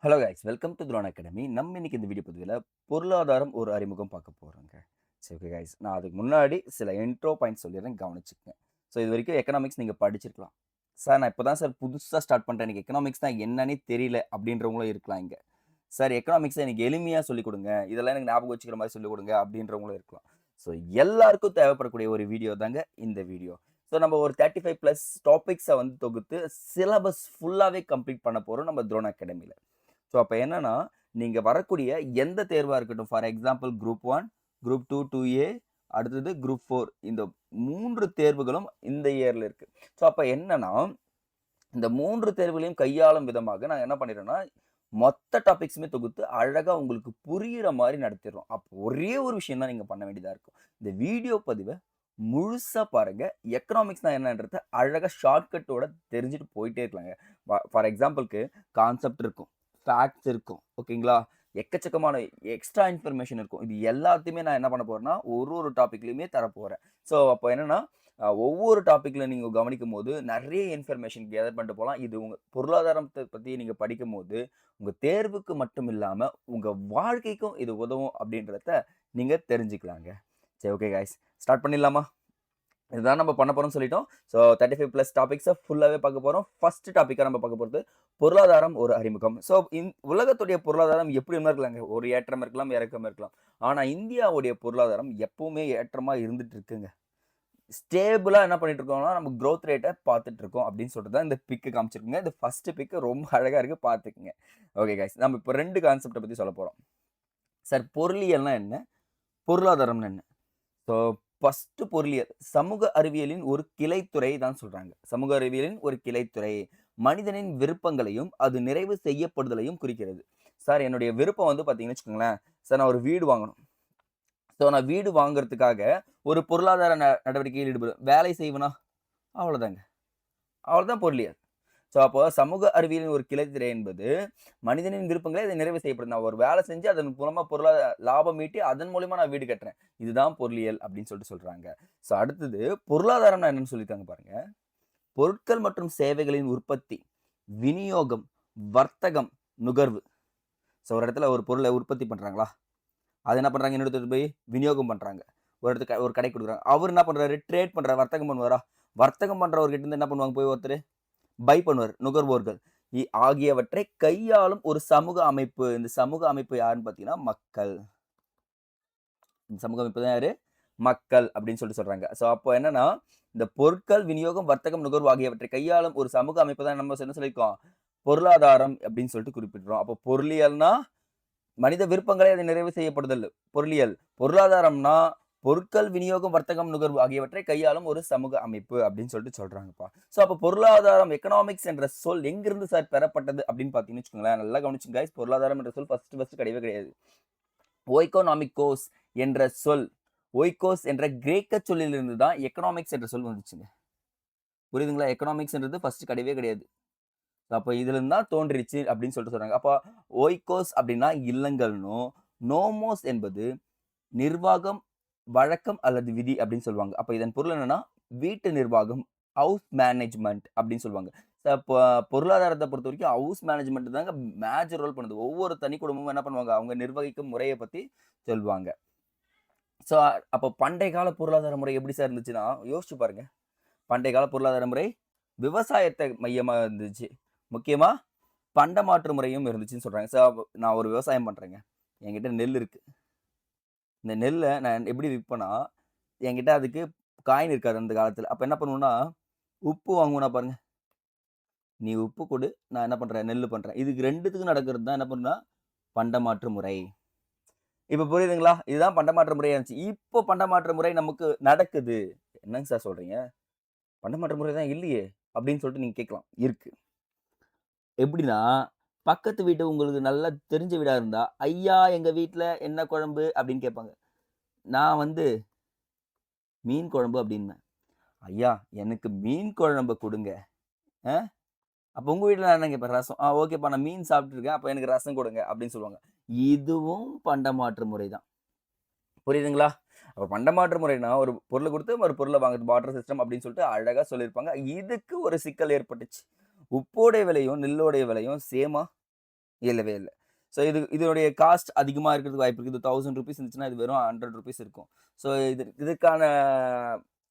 Hello guys welcome to drone academy. நம்ம இன்னைக்கு இந்த வீடியோ பதிவில் பொருளாதாரம் ஒரு அறிமுகம் பார்க்க போகிறோங்க. சரி ஓகே கைஸ், நான் அதுக்கு முன்னாடி சில இன்ட்ரோ பாயிண்ட்ஸ் சொல்லிடுறேன், கவனிச்சுக்கங்க. ஸோ இது வரைக்கும் எக்கனாமிக்ஸ் நீங்கள் படிச்சிருக்கலாம். சார் நான் இப்போ தான் சார் புதுசாக ஸ்டார்ட் பண்ணுறேன், எனக்கு எக்கனாமிக்ஸ் தான் என்னன்னே தெரியல அப்படின்றவங்களும் இருக்கலாம் இங்கே. சார் எக்கனாமிக்ஸை எனக்கு எளிமையாக சொல்லிக் கொடுங்க, இதெல்லாம் எனக்கு ஞாபகம் வச்சுக்கிற மாதிரி சொல்லிக் கொடுங்க அப்படின்றவங்களும் இருக்கலாம். ஸோ எல்லாருக்கும் தேவைப்படக்கூடிய ஒரு வீடியோ தாங்க இந்த வீடியோ. ஸோ நம்ம ஒரு 35 ப்ளஸ் டாபிக்ஸை வந்து தொகுத்து சிலபஸ் ஃபுல்லாகவே கம்ப்ளீட் பண்ண போகிறோம் நம்ம துரோன் அகாடமியில். ஸோ அப்போ என்னன்னா, நீங்க வரக்கூடிய எந்த தேர்வா இருக்கட்டும், for example group 1, group 2, 2A, அடுத்தது குரூப் 4, இந்த 3 தேர்வுகளும் இந்த இயர்ல இருக்கு. ஸோ அப்ப என்னன்னா, இந்த 3 தேர்வுகளையும் கையாளும் விதமாக நாங்க என்ன பண்ணிடுறோம்னா, மொத்த டாபிக்ஸுமே தொகுத்து அழகா உங்களுக்கு புரியிற மாரி நடத்திடுறோம். அப்போ ஒரே ஒரு விஷயம் தான் நீங்க பண்ண வேண்டியதா இருக்கும். இந்த வீடியோ பதிவ முழுசா பாருங்க. எக்கனாமிக்ஸ்னா என்னன்றத அழகா ஷார்ட்கட்டோட தெரிஞ்சுட்டு போயிட்டே இருக்கலாங்க. ஃபார் எக்ஸாம்பிள்க்கு கான்செப்ட் இருக்கும், ஃபேக்ட்ஸ் இருக்கும். ஓகேங்களா? எக்கச்சக்கமான எக்ஸ்ட்ரா இன்ஃபர்மேஷன் இருக்கும். இது எல்லாத்தையுமே நான் என்ன பண்ண போறேன்னா, ஒரு டாபிக்லயுமே தரப்போறேன். ஸோ அப்போ என்னன்னா, ஒவ்வொரு டாபிக்ல நீங்க கவனிக்கும்போது நெறைய இன்ஃபர்மேஷன் கேதர் பண்ணிட்டு போலாம். இது உங்க பொருளாதாரத்த பத்தி நீங்க படிக்கும்போது, உங்க தேர்வுக்கு மட்டும் இல்லாம, உங்க வாழ்க்கைக்கும் இது உதவும் அப்படின்றத நீங்க தெரிஞ்சுக்கலாங்க. சரி ஓகே காய்ஸ், ஸ்டார்ட் பண்ணிடலாமா? இதுதான் நம்ம பண்ண போறோம்னு சொல்லிட்டோம். ஸோ 35 பிளஸ் டாபிக்ஸ ஃபுல்லாவே பார்க்க போறோம். ஃபர்ஸ்ட் டாபிக்கா நம்ம பார்க்க போறது பொருளாதாரம் ஒரு அறிமுகம். ஸோ உலகத்துடைய பொருளாதாரம் எப்படி வேணா இருக்கலாங்க. ஒரு ஏற்றம் இருக்கலாம், இறக்கம் இருக்கலாம். ஆனா இந்தியாவுடைய பொருளாதாரம் எப்பவுமே ஏற்றமா இருந்துட்டு இருக்குங்க. ஸ்டேபிளா என்ன பண்ணிட்டு இருக்கோம்னா, நம்ம குரோத் ரேட்ட பார்த்துட்டு இருக்கோம் அப்படின்னு சொல்லிட்டு தான் இந்த பிக் காமிச்சிருக்குங்க. இந்த ஃபர்ஸ்ட் பிக் ரொம்ப அழகா இருக்கு, பார்த்துக்கங்க. ஓகே கைஸ், நம்ம இப்போ 2 கான்செப்ட்ட பத்தி சொல்லப் போறோம். சார் பொருளியல்னா என்ன? பொருளாதாரம்னா என்ன? ஸோ ஃபர்ஸ்ட் பொருளியல். சமூக அறிவியலின் ஒரு கிளைத்துறை தான் சொல்றாங்க. சமூக அறிவியலின் ஒரு கிளைத்துறை. மனிதனின் விருப்பங்களையும், அது நிறைவு செய்யப்படுதலையும் குறிக்கிறது. சார் என்னுடைய விருப்பம் வந்து பார்த்தீங்கன்னு வச்சுக்கோங்களேன், சார் நான் ஒரு வீடு வாங்கணும். ஸோ நான் வீடு வாங்குறதுக்காக ஒரு பொருளாதார நடவடிக்கையில் ஈடுபடுவேன். வேலை செய்வேனா? அவ்வளோதாங்க. அவ்வளோதான் பொருளியல். ஸோ அப்போ சமூக அறிவியலின் ஒரு கிளைத்துறை என்பது, மனிதனின் விருப்பங்களை அதை நிறைவு செய்யப்படுது. நான் ஒரு வேலை செஞ்சு அதன் மூலமா லாபம் ஈட்டி அதன் மூலியமா நான் வீடு கட்டுறேன். இதுதான் பொருளியல் அப்படின்னு சொல்லிட்டு சொல்றாங்க. ஸோ அடுத்தது பொருளாதாரம்னா என்னன்னு சொல்லியிருக்காங்க பாருங்க. பொருட்கள் மற்றும் சேவைகளின் உற்பத்தி, விநியோகம், வர்த்தகம், நுகர்வு. ஸோ ஒரு இடத்துல ஒரு பொருளை உற்பத்தி பண்றாங்களா? அது என்ன பண்றாங்க? இன்னொரு இடத்துக்கு போய் விநியோகம் பண்றாங்க. ஒரு இடத்துக்கு ஒரு கடைக்கு குடுக்குறாங்க. அவரு என்ன பண்றாரு? ட்ரேட் பண்றாரு. வர்த்தகம் பண்ணுவாரா? வர்த்தகம் பண்றவர்கிட்ட இருந்து என்ன பண்ணுவாங்க போய் ஒருத்தரு? பை பண்ணுவார். நுகர்வோர்கள். ஆகியவற்றை கையாளும் ஒரு சமூக அமைப்பு. இந்த சமூக அமைப்பு யாருன்னு பார்த்தீங்கன்னா, மக்கள். இந்த சமூக அமைப்பு தான் யாரு? மக்கள் அப்படின்னு சொல்லிட்டு சொல்றாங்க. ஸோ அப்போ என்னன்னா, இந்த பொருட்கள், விநியோகம், வர்த்தகம், நுகர்வு ஆகியவற்றை கையாளும் ஒரு சமூக அமைப்பு தான் நம்ம என்ன சொல்லியிருக்கோம்? பொருளாதாரம் அப்படின்னு சொல்லிட்டு குறிப்பிடுறோம். அப்போ பொருளியல்னா, மனித விருப்பங்களை அது நிறைவு செய்யப்படுதல் பொருளியல். பொருளாதாரம்னா, பொருட்கள், விநியோகம், வர்த்தகம், நுகர்வு ஆகியவற்றை கையாளும் ஒரு சமூக அமைப்பு அப்படின்னு சொல்லிட்டு சொல்றாங்கப்பா. ஸோ அப்ப பொருளாதாரம், எக்கனாமிக்ஸ் என்ற சொல் எங்கிருந்து சார் பெறப்பட்டது அப்படின்னு பார்த்தீங்கன்னு வச்சுக்கோங்களேன். நல்லா கவனிச்சுங்க கைஸ். பொருளாதாரம் என்ற சொல் ஃபர்ஸ்ட் கிடையவே கிடையாது. ஓய்கோனாமிக்கோஸ் என்ற சொல், ஓய்கோஸ் என்ற கிரேக்க சொல்லிலிருந்து தான் எக்கனாமிக்ஸ் என்ற சொல் வந்துச்சுங்க. புரியுதுங்களா? எக்கனாமிக்ஸ்ன்றது ஃபர்ஸ்ட் கிடையவே கிடையாது. அப்ப இதுலருந்து தான் தோன்றிருச்சு அப்படின்னு சொல்லிட்டு சொல்றாங்க. அப்ப ஓய்கோஸ் அப்படின்னா இல்லங்கள்னும், நோமோஸ் என்பது நிர்வாகம், வழக்கம் அல்லது விதி அப்படின்னு சொல்லுவாங்க. அப்ப இதன் பொருள் என்னன்னா, வீட்டு நிர்வாகம், ஹவுஸ் மேனேஜ்மென்ட் அப்படின்னு சொல்லுவாங்க. பொருளாதாரத்த பொறுத்தவரைக்கும் ஹவுஸ் மேனேஜ்மென்ட் தாங்க மேஜர் ரோல் பண்ணுது. ஒவ்வொரு தனி குடும்பமும் என்ன பண்ணுவாங்க, அவங்க நிர்வகிக்கும் முறைய பத்தி சொல்வாங்க. ஸோ அப்போ பண்டைய கால பொருளாதார முறை எப்படி சார் இருந்துச்சுன்னா, யோசிச்சு பாருங்க. பண்டைய கால பொருளாதார முறை விவசாயத்த மையமா இருந்துச்சு. முக்கியமா பண்டமாற்று முறையும் இருந்துச்சுன்னு சொல்றாங்க. நான் ஒரு விவசாயம் பண்றேங்க. என்கிட்ட நெல் இருக்கு. இந்த நெல்ல நான் எப்படி விப்பேன்னா, என்கிட்ட அதுக்கு காயின் இருக்காது அந்த காலத்துல. அப்ப என்ன பண்ணுவேன்னா, உப்பு வாங்குவேனா பாருங்க. நீ உப்பு குடு, நான் என்ன பண்றேன், நெல்லு பண்றேன். இதுக்கு 2த்துக்கும் நடக்கிறது தான் என்ன பண்ணும்னா, பண்டமாற்று முறை. இப்ப புரியுதுங்களா? இதுதான் பண்டமாற்று முறையா இருந்துச்சு. இப்போ பண்டமாற்று முறை நமக்கு நடக்குது. என்னங்க சார் சொல்றீங்க? பண்டமாற்று முறை தான் இல்லையே! அப்படின்னு சொல்லிட்டு நீங்க கேட்கலாம். இருக்கு. எப்படின்னா, பக்கத்து வீடு உங்களுக்கு நல்லா தெரிஞ்ச வீடா இருந்தா, "ஐயா எங்க வீட்ல என்ன குழம்பு?" அப்படின்னு கேட்பாங்க. நான் வந்து மீன் குழம்பு அப்படின்பேன். ஐயா எனக்கு மீன் குழம்பு குடுங்க. அ அப்ப உங்க வீட்ல நான் என்ன கேட்பேன்? ரசம். ஓகேப்பா நான் மீன் சாப்பிட்டுருக்கேன். அப்ப எனக்கு ரசம் குடுங்க அப்படின்னு சொல்லுவாங்க. இதுவும் பண்டமாற்று முறை தான். புரியுதுங்களா? அப்ப பண்டமாற்று முறைன்னா, ஒரு பொருள குடுத்து ஒரு பொருள வாங்குறது பார்ட்டர் சிஸ்டம் அப்படின்னு சொல்லிட்டு அழகா சொல்லியிருப்பாங்க. இதுக்கு ஒரு சிக்கல் ஏற்பட்டுச்சு. உப்போடைய விலையும், நெல்லோடைய விலையும் சேமா? இல்லவே இல்ல. ஸோ இதனுடைய காஸ்ட் அதிகமா இருக்கிறதுக்கு வாய்ப்பு இருக்கு. இது ₹1000 இருந்துச்சுன்னா, இது வெறும் ₹100 இருக்கும். ஸோ இதுக்கான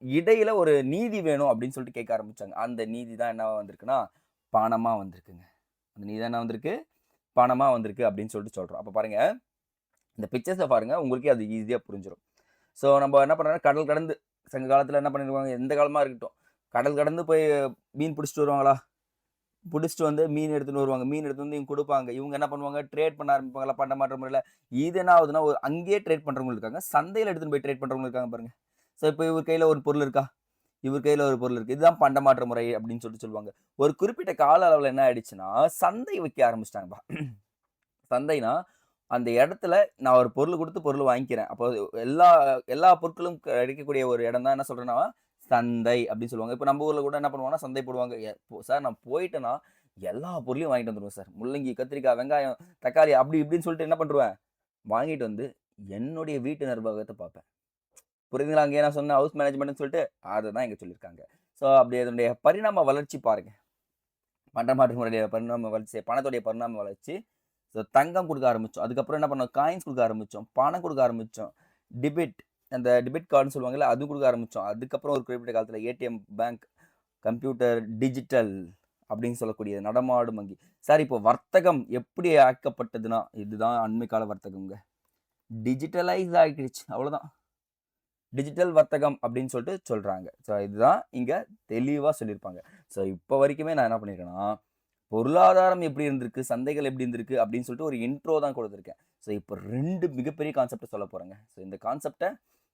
இடையில ஒரு நீதி வேணும் அப்படின்னு சொல்லிட்டு கேட்க ஆரம்பிச்சாங்க. அந்த நீதி தான் என்னவா வந்திருக்குன்னா, பணமா வந்திருக்குங்க. அந்த நீதி தான் என்ன வந்திருக்கு? பணமா வந்திருக்கு அப்படின்னு சொல்லிட்டு சொல்றோம். அப்ப பாருங்க, இந்த பிக்சர்ஸ பாருங்க. உங்களுக்கே அது ஈஸியா புரிஞ்சிரும். ஸோ நம்ம என்ன பண்றோம்னா, கடல் கடந்து சங்க காலத்துல என்ன பண்ணிருவாங்க, எந்த காலமா இருக்கட்டும். கடல் கடந்து போய் மீன் பிடிச்சிட்டு வருவாங்களா? புடிச்சிட்டு வந்து மீன் எடுத்துட்டு வருவாங்க. மீன் எடுத்துட்டு வந்து இவங்க குடுப்பாங்க. இவங்க என்ன பண்ணுவாங்க, ட்ரேட் பண்ண ஆரம்பிப்பாங்களா பண்டமாற்று முறையில. இது என்ன ஆகுதுன்னா, அங்கேயே ட்ரேட் பண்றவங்க இருக்காங்க. சந்தையில எடுத்துட்டு போய் ட்ரேட் பண்றவங்க இருக்காங்க பாருங்க. ஸோ இப்ப இவர் கையில ஒரு பொருள் இருக்கா? இவர் கையில ஒரு பொருள் இருக்கு. இதுதான் பண்டமாற்று முறை அப்படின்னு சொல்லிட்டு சொல்லுவாங்க. ஒரு குறிப்பிட்ட கால அளவுல என்ன ஆயிடுச்சுன்னா, சந்தை வைக்க ஆரம்பிச்சுட்டாங்கப்பா. சந்தைனா, அந்த இடத்துல நான் ஒரு பொருள் குடுத்து பொருள் வாங்கிக்கிறேன். அப்போ எல்லா எல்லா பொருட்களும் கிடைக்கக்கூடிய ஒரு இடம் தான் என்ன சொல்றேன்னா, சந்தை அப்படின்னு சொல்லுவாங்க. இப்ப நம்ம ஊர்ல கூட என்ன பண்ணுவாங்கன்னா, சந்தை போடுவாங்க. சார் நான் போயிட்டேன்னா, எல்லா பொருளையும் வாங்கிட்டு வந்துருவேன் சார். முள்ளங்கி, கத்திரிக்காய், வெங்காயம், தக்காளி அப்படி இப்படின்னு சொல்லிட்டு என்ன பண்ருவேன், வாங்கிட்டு வந்து என்னுடைய வீட்டு நிர்வாகத்த பார்ப்பேன். புரியுதுங்களா? அங்கேயே நான் சொன்னேன் ஹவுஸ் மேனேஜ்மென்ட்ன்னு சொல்லிட்டு, அததான் இங்க சொல்லியிருக்காங்க. ஸோ அப்படி அதனுடைய பரிணாம வளர்ச்சி பாருங்க. பண்டமாற்று முறையுடைய பரிணாம வளர்ச்சி, பணத்துடைய பரிணாம வளர்ச்சி. ஸோ தங்கம் குடுக்க ஆரம்பிச்சோம். அதுக்கப்புறம் என்ன பண்ணோம், காயின்ஸ் குடுக்க ஆரம்பிச்சோம். பணம் குடுக்க ஆரம்பிச்சோம். டிபிட் அந்த டெபிட் கார்ட்ன்னு சொல்லுவாங்கல்ல, அது குடுக்க ஆரம்பிச்சோம். அதுக்கப்புறம் ஒரு குறிப்பிட்ட காலத்தில ஏடிஎம், பேங்க், கம்ப்யூட்டர், டிஜிட்டல் அப்படின்னு சொல்லக்கூடிய நடமாடும் வங்கி. சார் இப்போ வர்த்தகம் எப்படி ஆக்கப்பட்டதுன்னா, இதுதான் அண்மை கால வர்த்தகம்ங்க. டிஜிட்டலைஸ் ஆகிடுச்சு. அவ்வளோதான். டிஜிட்டல் வர்த்தகம் அப்படின்னு சொல்லிட்டு சொல்றாங்க. ஸோ இதுதான் இங்க தெளிவா சொல்லியிருப்பாங்க. ஸோ இப்ப வரைக்குமே நான் என்ன பண்ணியிருக்கேன்னா, பொருளாதாரம் எப்படி இருந்திருக்கு, சந்தைகள் எப்படி இருந்திருக்கு அப்படின்னு சொல்லிட்டு ஒரு இன்ட்ரோ தான் குடுத்துருக்கேன். ஸோ இப்ப 2 மிகப்பெரிய கான்செப்ட்ட சொல்லப் போறேங்க. ஸோ இந்த கான்செப்ட்ட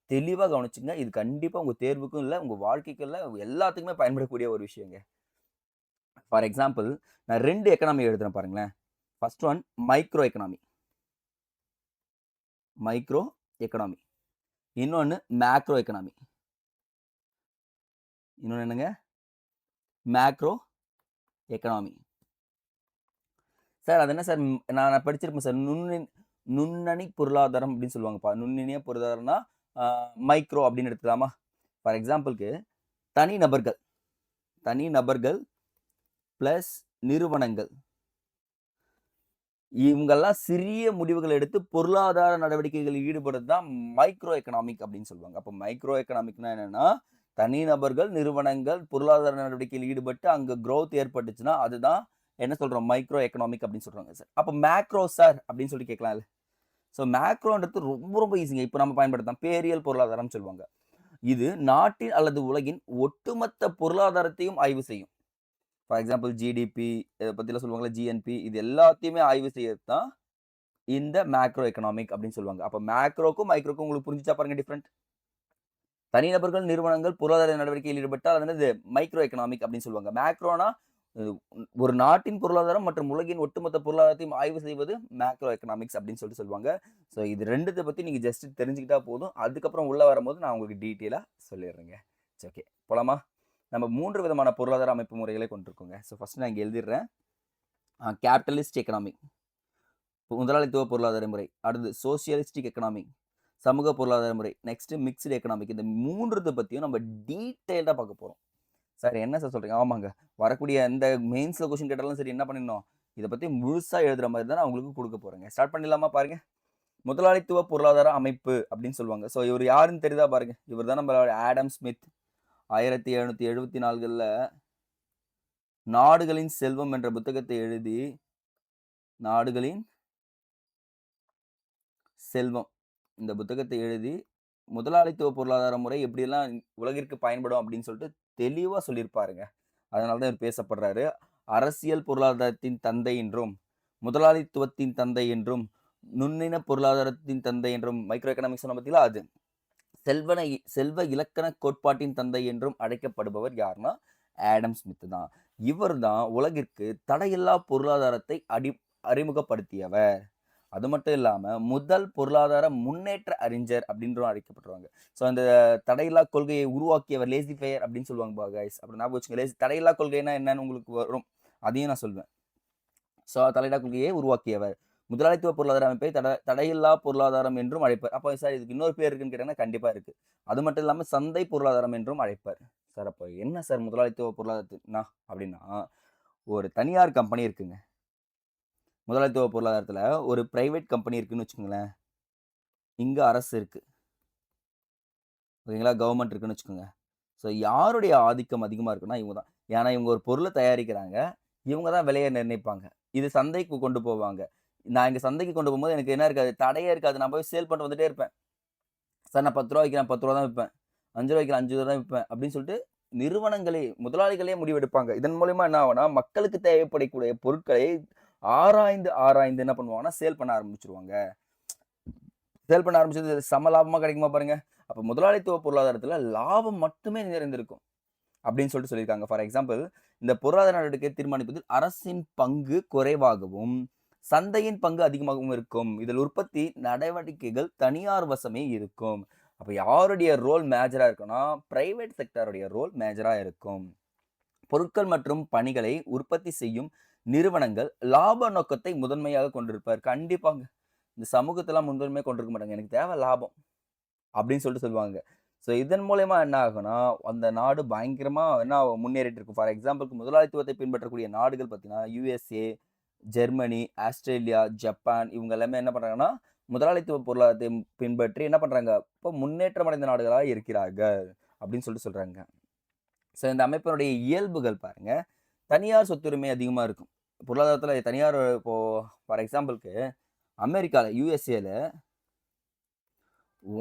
தெளிவா கவனிச்சுங்க. இது கண்டிப்பா உங்க தேர்வுக்கும் இல்ல, உங்க வாழ்க்கைக்கும் இல்ல, எல்லாத்துக்குமே பயன்படக்கூடிய ஒரு விஷயங்க. ஃபார் எக்ஸாம்பிள் நான் 2 எக்கானமி எழுதுறேன் பாருங்களேன். First one micro economy. Micro economy. இன்னொன்னு மேக்ரோ எக்கானமி. இன்னொன்னு என்னங்க? Macro economy. சார் அது என்ன சார் நான் படிச்சிருப்பேன் சார். நுண்ணணி பொருளாதாரம் அப்படின்னு சொல்லுவாங்கப்பா. நுண்ணிய பொருளாதாரம்னா, அ மைக்ரோ அப்படின்னு எடுத்துக்கலாமா? ஃபார் எக்ஸாம்பிள்க்கு தனிநபர்கள், தனிநபர்கள் பிளஸ் நிறுவனங்கள். இவங்கெல்லாம் சிறிய முடிவுகள் எடுத்து பொருளாதார நடவடிக்கைகளில் ஈடுபடுறது தான் மைக்ரோ எக்கனாமிக் அப்படின்னு சொல்லுவாங்க. அப்ப மைக்ரோ எக்கனாமிக்னா என்னன்னா, தனிநபர்கள், நிறுவனங்கள் பொருளாதார நடவடிக்கையில் ஈடுபட்டு அங்க குரோத் ஏற்பட்டுச்சுன்னா, அதுதான் என்ன சொல்றோம்? மைக்ரோ எக்கனாமிக் அப்படின்னு சொல்றாங்க சார். அப்ப மேக்ரோ சார் அப்படின்னு சொல்லி கேட்கலாம்ல. ஸோ மேக்ரோன்றது ரொம்ப ரொம்ப ஈஸிங்க. இப்ப நம்ம பயன்படுத்தலாம். பேரியல் பொருளாதாரம்னு சொல்லுவாங்க. இது நாட்டின் அல்லது உலகின் ஒட்டுமொத்த பொருளாதாரத்தையும் ஆய்வு செய்யும். ஃபார் எக்ஸாம்பிள் ஜிடிபி இத பத்திலாம் சொல்லுவாங்கல்ல, ஜிஎன்பி இது எல்லாத்தையுமே ஆய்வு செய்யறது தான் இந்த மேக்ரோ எக்கனாமிக் அப்படின்னு சொல்லுவாங்க. அப்ப மேக்ரோக்கும், மைக்ரோக்கும் உங்களுக்கு புரிஞ்சுச்சா பாருங்க டிஃபரெண்ட். தனிநபர்கள், நிறுவனங்கள் பொருளாதார நடவடிக்கையில் ஈடுபட்டால் அது என்னது மைக்ரோ எக்கனாமிக் அப்படின்னு சொல்லுவாங்க. மேக்ரோனா அ ஒரு நாட்டின் பொருளாதாரம் மற்றும் உலகின் ஒட்டுமொத்த பொருளாதாரத்தையும் ஆய்வு செய்வது மேக்ரோ எக்கனாமிக்ஸ் அப்படின்னு சொல்லிட்டு சொல்லுவாங்க. ஸோ இது 2த்த பத்தி நீங்க ஜஸ்ட் தெரிஞ்சுக்கிட்டா போதும். அதுக்கப்புறம் உள்ள வரும்போது நான் உங்களுக்கு டீட்டெயிலா சொல்லிடுறேங்க. சரி ஓகே. போலாமா? நம்ம 3 விதமான பொருளாதார அமைப்பு முறைகளை கொண்டிருக்கோங்க. ஸோ ஃபர்ஸ்ட் நான் இங்க எழுதிடுறேன். Capitalist economy. முதலாளித்துவ பொருளாதார முறை. அடுத்து சோசியலிஸ்டிக் எக்கனாமி. சமூக பொருளாதார முறை. Next mixed economic. இந்த 3த்த பத்தியும் நம்ம டீட்டெயில்டா பார்க்க போறோம். சார் என்ன சார் சொல்றீங்க? ஆமாங்க. வரக்கூடிய எந்த மெயின்ஸ்ல கொஸ்டின் கேட்டாலும் சரி என்ன பண்ணிடணும்? இத பத்தி முழுசா எழுதுற மாரி தான் நான் உங்களுக்கு குடுக்க போறேங்க. ஸ்டார்ட் பண்ணிடலாமா பாருங்க. முதலாளித்துவ பொருளாதார அமைப்பு அப்படின்னு சொல்லுவாங்க. ஸோ இவரு யாருன்னு தெரியுதா பாருங்க. இவர் தான் நம்ம ஆடம் ஸ்மித் 1774ல நாடுகளின் செல்வம் என்ற புத்தகத்தை எழுதி, நாடுகளின் செல்வம் இந்த புத்தகத்தை எழுதி, முதலாளித்துவ பொருளாதார முறை எப்படியெல்லாம் உலகிற்கு பயன்படும் அப்படின்னு சொல்லிட்டு தெளிவா சொல்லியிருப்பாருங்க. அதனால தான் இவர் பேசப்படுறாரு. அரசியல் பொருளாதாரத்தின் தந்தை என்றும், முதலாளித்துவத்தின் தந்தை என்றும், நுண்ணின பொருளாதாரத்தின் தந்தை என்றும் மைக்ரோ எக்கனாமிக்ஸ் சொன்னேன் பார்த்தீங்களா அது. செல்வ இலக்கண கோட்பாட்டின் தந்தை என்றும் அழைக்கப்படுபவர் யாருன்னா, ஆடம் ஸ்மித் தான். இவர் தான் உலகிற்கு தடையில்லா பொருளாதாரத்தை அறிமுகப்படுத்தியவர். அது மட்டும் இல்லாம, முதல் பொருளாதார முன்னேற்ற அறிஞர் அப்படின்றும் அழைக்கப்படுறாங்க. ஸோ அந்த தடையில்லா கொள்கையை உருவாக்கியவர் லேசி ஃபெயர் அப்படின்னு சொல்லுவாங்க கைஸ். அப்புறம் ஞாபகம் வச்சுக்கோங்க. தடையில்லா கொள்கைன்னா என்னன்னு உங்களுக்கு வரும். அதையும் நான் சொல்வேன். ஸோ தடையில்லா கொள்கையை உருவாக்கியவர். முதலாளித்துவ பொருளாதார அமைப்பை தடையில்லா பொருளாதாரம் என்றும் அழைப்பார். அப்போ சார் இதுக்கு இன்னொரு பேர் இருக்குன்னு கேட்டீங்கன்னா, கண்டிப்பா இருக்கு. அது மட்டும் இல்லாம சந்தை பொருளாதாரம் என்றும் அழைப்பார். சார் அப்போ என்ன சார் முதலாளித்துவ பொருளாதாரத்துனா அப்படின்னா, ஒரு தனியார் கம்பெனி இருக்குங்க. முதலாளித்துவ பொருளாதாரத்துல ஒரு பிரைவேட் கம்பெனி இருக்குன்னு வச்சுக்கோங்களேன். இங்க அரசு இருக்கு. ஓகேங்களா? கவர்ன்மென்ட் இருக்குன்னு வச்சுக்கோங்க. ஸோ யாருடைய ஆதிக்கம் அதிகமா இருக்குன்னா, இவங்க தான். ஏன்னா இவங்க ஒரு பொருள தயாரிக்கிறாங்க. இவங்க தான் விலைய நிர்ணயிப்பாங்க. இது சந்தைக்கு கொண்டு போவாங்க. நான் இங்க சந்தைக்கு கொண்டு போம்போது எனக்கு என்ன இருக்காது, தடையே இருக்காது. நான் போய் சேல் பண்ணிட்டு வந்துட்டே இருப்பேன். சார் நான் ரூ. 10 விக்கிறேன், ரூ. 10 தான் விப்பேன். ரூ. 5 விக்கிறேன், ரூ. 5 தான் விப்பேன். அப்படின்னு சொல்லிட்டு நிறுவனங்களே, முதலாளிகளே முடிவெடுப்பாங்க. இதன் மூலியமா என்ன ஆகும்னா, மக்களுக்கு தேவைப்படக்கூடிய பொருட்களை ஆராய்ந்து, ஆராய்ந்து என்ன பண்ணுவாங்கன்னா, சேல் பண்ண ஆரம்பிச்சுருவாங்க. சேல் பண்ண ஆரம்பிச்சது செம லாபமா கிடைக்குமா பாருங்க. அப்ப முதலாளித்துவ பொருளாதாரத்துல லாபம் மட்டுமே நிறைந்திருக்கும். அப்படின்னு சொல்லிட்டு சொல்லியிருக்காங்க. ஃபார் எக்ஸாம்பிள், இந்த பொருளாதார நடவடிக்கையை தீர்மானிப்பதில் அரசின் பங்கு குறைவாகவும், சந்தையின் பங்கு அதிகமாகவும் இருக்கும். இதில் உற்பத்தி நடவடிக்கைகள் தனியார் வசமே இருக்கும். அப்ப யாருடைய ரோல் மேஜரா இருக்குன்னா, பிரைவேட் செக்டாருடைய ரோல் மேஜரா இருக்கும். பொருட்கள் மற்றும் பணிகளை உற்பத்தி செய்யும் நிறுவனங்கள் லாப நோக்கத்தை முதன்மையாக கொண்டிருப்பார். கண்டிப்பாங்க. இந்த சமூகத்தலாம் முதன்மையா கொண்டிருக்க மாட்டாங்க. எனக்கு தேவை லாபம். அப்படின்னு சொல்லிட்டு சொல்லுவாங்க. ஸோ இதன் மூலியமா என்ன ஆகும்னா, அந்த நாடு பயங்கரமா என்ன ஆகும் முன்னேறிட்டு இருக்கும். ஃபார் எக்ஸாம்பிள்க்கு முதலாளித்துவத்தை பின்பற்றக்கூடிய நாடுகள் பார்த்தீங்கன்னா, USA, ஜெர்மனி, ஆஸ்திரேலியா, ஜப்பான் இவங்க எல்லாமே என்ன பண்றாங்கன்னா, முதலாளித்துவ பொருளாதாரத்தை பின்பற்றி என்ன பண்றாங்க, இப்போ முன்னேற்றம் அடைந்த நாடுகளா இருக்கிறார்கள். அப்படின்னு சொல்லிட்டு சொல்றாங்க. ஸோ இந்த அமைப்பினுடைய இயல்புகள் பாருங்க, தனியார் சொத்துரிமை அதிகமா இருக்கும். பொருளாதாரத்தில தனியார் இப்போ ஃபார் எக்ஸாம்பிள்க்கு அமெரிக்கால, USAல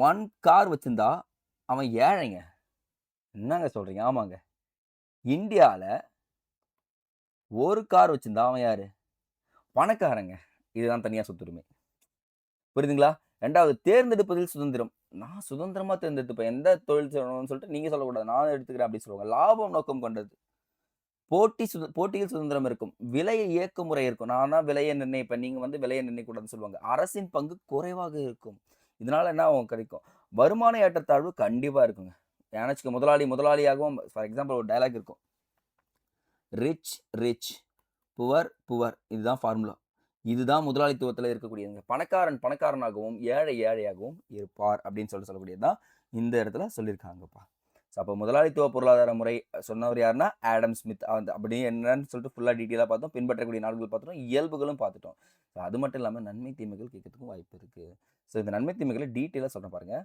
1 கார் வச்சிருந்தா அவன் ஏழைங்க. என்னங்க சொல்றீங்க? ஆமாங்க. இந்தியால 1 கார் வச்சிருந்தா அவன் யாரு? பணக்காரங்க. இதுதான் தனியார் சொத்துரிமை. புரியுதுங்களா? 2வது தேர்ந்தெடுப்பதில் சுதந்திரம். நான் சுதந்திரமா தேர்ந்தெடுத்துப்பேன். எந்த தொழில் செய்யணும்னு சொல்லிட்டு நீங்க சொல்லக்கூடாது. நான் எடுத்துக்கிறேன் அப்படின்னு சொல்லுவாங்க. லாபம் நோக்கம் கொண்டது. போட்டியில் சுதந்திரம் இருக்கும். விலை இயக்க முறை இருக்கும். நான் தான் விலைய நிர்ணயிப்பேன். நீங்க வந்து விலைய நிர்ணயிக்கக்கூடாதுன்னு சொல்லுவாங்க. அரசின் பங்கு குறைவாக இருக்கும். இதனால என்ன ஆகும் கிடைக்கும்? வருமான ஏற்றத்தாழ்வு கண்டிப்பா இருக்குங்க. ஏன்னு வச்சுக்க முதலாளியாகவும் ஃபார் எக்ஸாம்பிள் ஒரு டயலாக் இருக்கும். Rich rich, poor poor. இதுதான் ஃபார்முலா. இதுதான் முதலாளித்துவத்தில இருக்கக்கூடியதுங்க. பணக்காரன் பணக்காரனாகவும், ஏழை ஏழையாகவும் இருப்பார் அப்படின்னு சொல்லக்கூடியது தான் இந்த இடத்துல சொல்லியிருக்காங்கப்பா. ஸோ அப்போ முதலாளித்துவ பொருளாதார முறை சொன்னவர் யாருன்னா, ஆடம் ஸ்மித். அந்த அப்படி என்னன்னு சொல்லிட்டு ஃபுல்லா டீட்டெயிலா பார்த்தோம். பின்பற்றக்கூடிய நாடுகள் பார்த்துட்டோம். இயல்புகளும் பார்த்துட்டோம். ஸோ அது மட்டும் இல்லாம நன்மை, தீமைகள் கேட்கறதுக்கும் வாய்ப்பு இருக்கு. ஸோ இந்த நன்மை, தீமைகள டீட்டெயிலா சொல்றேன் பாருங்க.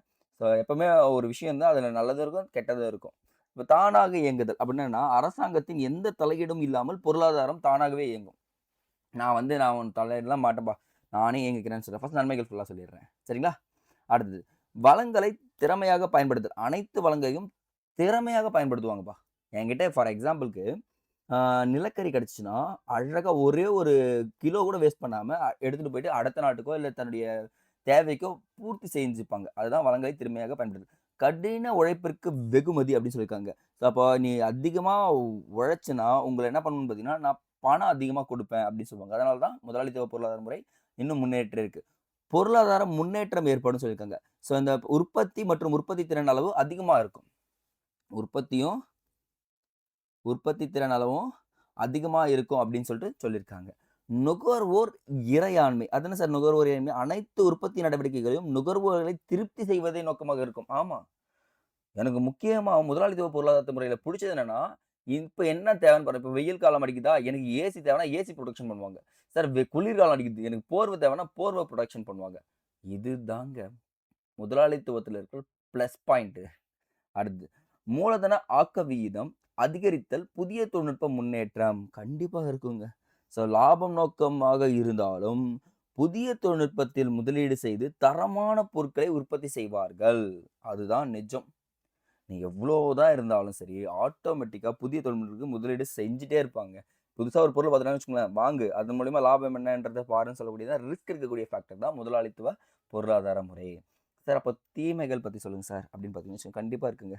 ஸோ எப்பவுமே ஒரு விஷயம் தான் அதில நல்லதும் இருக்கும், கெட்டதும் இருக்கும். இப்ப தானாக இயங்குதல் அப்படின்னா என்னன்னா, அரசாங்கத்தின் எந்த தலையீடும் இல்லாமல் பொருளாதாரம் தானாகவே இயங்கும். நான் உன் தலையிடலாம் மாட்டேன்ப்பா. நானே இயங்கிக்கிறேன்னு சொல்றேன். ஃபர்ஸ்ட் நன்மைகள் ஃபுல்லா சொல்லிடுறேன். சரிங்களா? அடுத்தது வளங்களை திறமையாக பயன்படுத்தல். அனைத்து வளங்களையும் திறமையாக பயன்படுத்துவாங்கப்பா. என்கிட்ட ஃபார் எக்ஸாம்பிள்க்கு ஆ நிலக்கரி கிடைச்சுச்சுன்னா, அழகா ஒரே ஒரு கிலோ கூட வேஸ்ட் பண்ணாம எடுத்துட்டு போயிட்டு அடுத்த நாட்டுக்கோ, இல்ல தன்னுடைய தேவைக்கோ பூர்த்தி செஞ்சுப்பாங்க. அதுதான் வளங்களை திறமையாக பயன்படுத்துது. கடின உழைப்பிற்கு வெகுமதி அப்படின்னு சொல்லியிருக்காங்க. ஸோ அப்போ நீ அதிகமா உழைச்சன்னா, உங்கள என்ன பண்ணணும்னு பார்த்தீங்கன்னா, நான் பணம் அதிகமா குடுப்பேன் அப்படின்னு சொல்லுவாங்க. அதனால தான் முதலாளித்துவ பொருளாதார முறை இன்னும் முன்னேற்றி இருக்கு. பொருளாதார முன்னேற்றம் ஏற்படும்னு சொல்லியிருக்காங்க. ஸோ இந்த உற்பத்தி மற்றும் உற்பத்தி திறன் அளவு அதிகமா இருக்கும். உற்பத்தியும், உற்பத்தி திறன் அளவும் அதிகமா இருக்கும் அப்படின்னு சொல்லிட்டு சொல்லியிருக்காங்க. நுகர்வோர் இறையாண்மை. அது என்ன சார் நுகர்வோர் இறையாண்மை? அனைத்து உற்பத்தி நடவடிக்கைகளையும் நுகர்வோர்களை திருப்தி செய்வதே நோக்கமாக இருக்கும். ஆமா. எனக்கு முக்கியமா முதலாளித்துவ பொருளாதார முறையில புடிச்சது என்னன்னா, இப்ப என்ன தேவைன்னு பாருங்க. இப்ப வெயில் காலம் அடிக்குதா, எனக்கு ஏசி தேவைன்னா ஏசி புரொடக்ஷன் பண்ணுவாங்க. சார் குளிர்காலம் அடிக்குது, எனக்கு போர்வ தேவைன்னா போர்வ புரொடக்ஷன் பண்ணுவாங்க. இதுதாங்க முதலாளித்துவத்தில இருக்கிற பிளஸ் பாயிண்ட். அடுத்து மூலதன ஆக்க விகிதம் அதிகரித்தல், புதிய தொழில்நுட்ப முன்னேற்றம் கண்டிப்பாக இருக்குங்க. ஸோ லாபம் நோக்கமாக இருந்தாலும், புதிய தொழில்நுட்பத்தில் முதலீடு செய்து தரமான பொருட்களை உற்பத்தி செய்வார்கள். அதுதான் நிஜம். நீ எவ்வளோதான் இருந்தாலும் சரி, ஆட்டோமேட்டிக்கா புதிய தொழில்நுட்பத்துக்கு முதலீடு செஞ்சுட்டே இருப்பாங்க. புதுசா ஒரு பொருள் பார்த்தீங்கன்னு வச்சுக்கோங்களேன், வாங்கு. அதன் மூலியமா லாபம் என்னன்றத பாருன்னு சொல்லக்கூடியது ரிஸ்க் இருக்கக்கூடிய ஃபேக்டர் தான் முதலாளித்துவ பொருளாதார முறை. சார் அப்ப தீமைகள் பத்தி சொல்லுங்க சார் அப்படின்னு பார்த்தீங்கன்னு வச்சுக்கோங்க. கண்டிப்பா இருக்குங்க.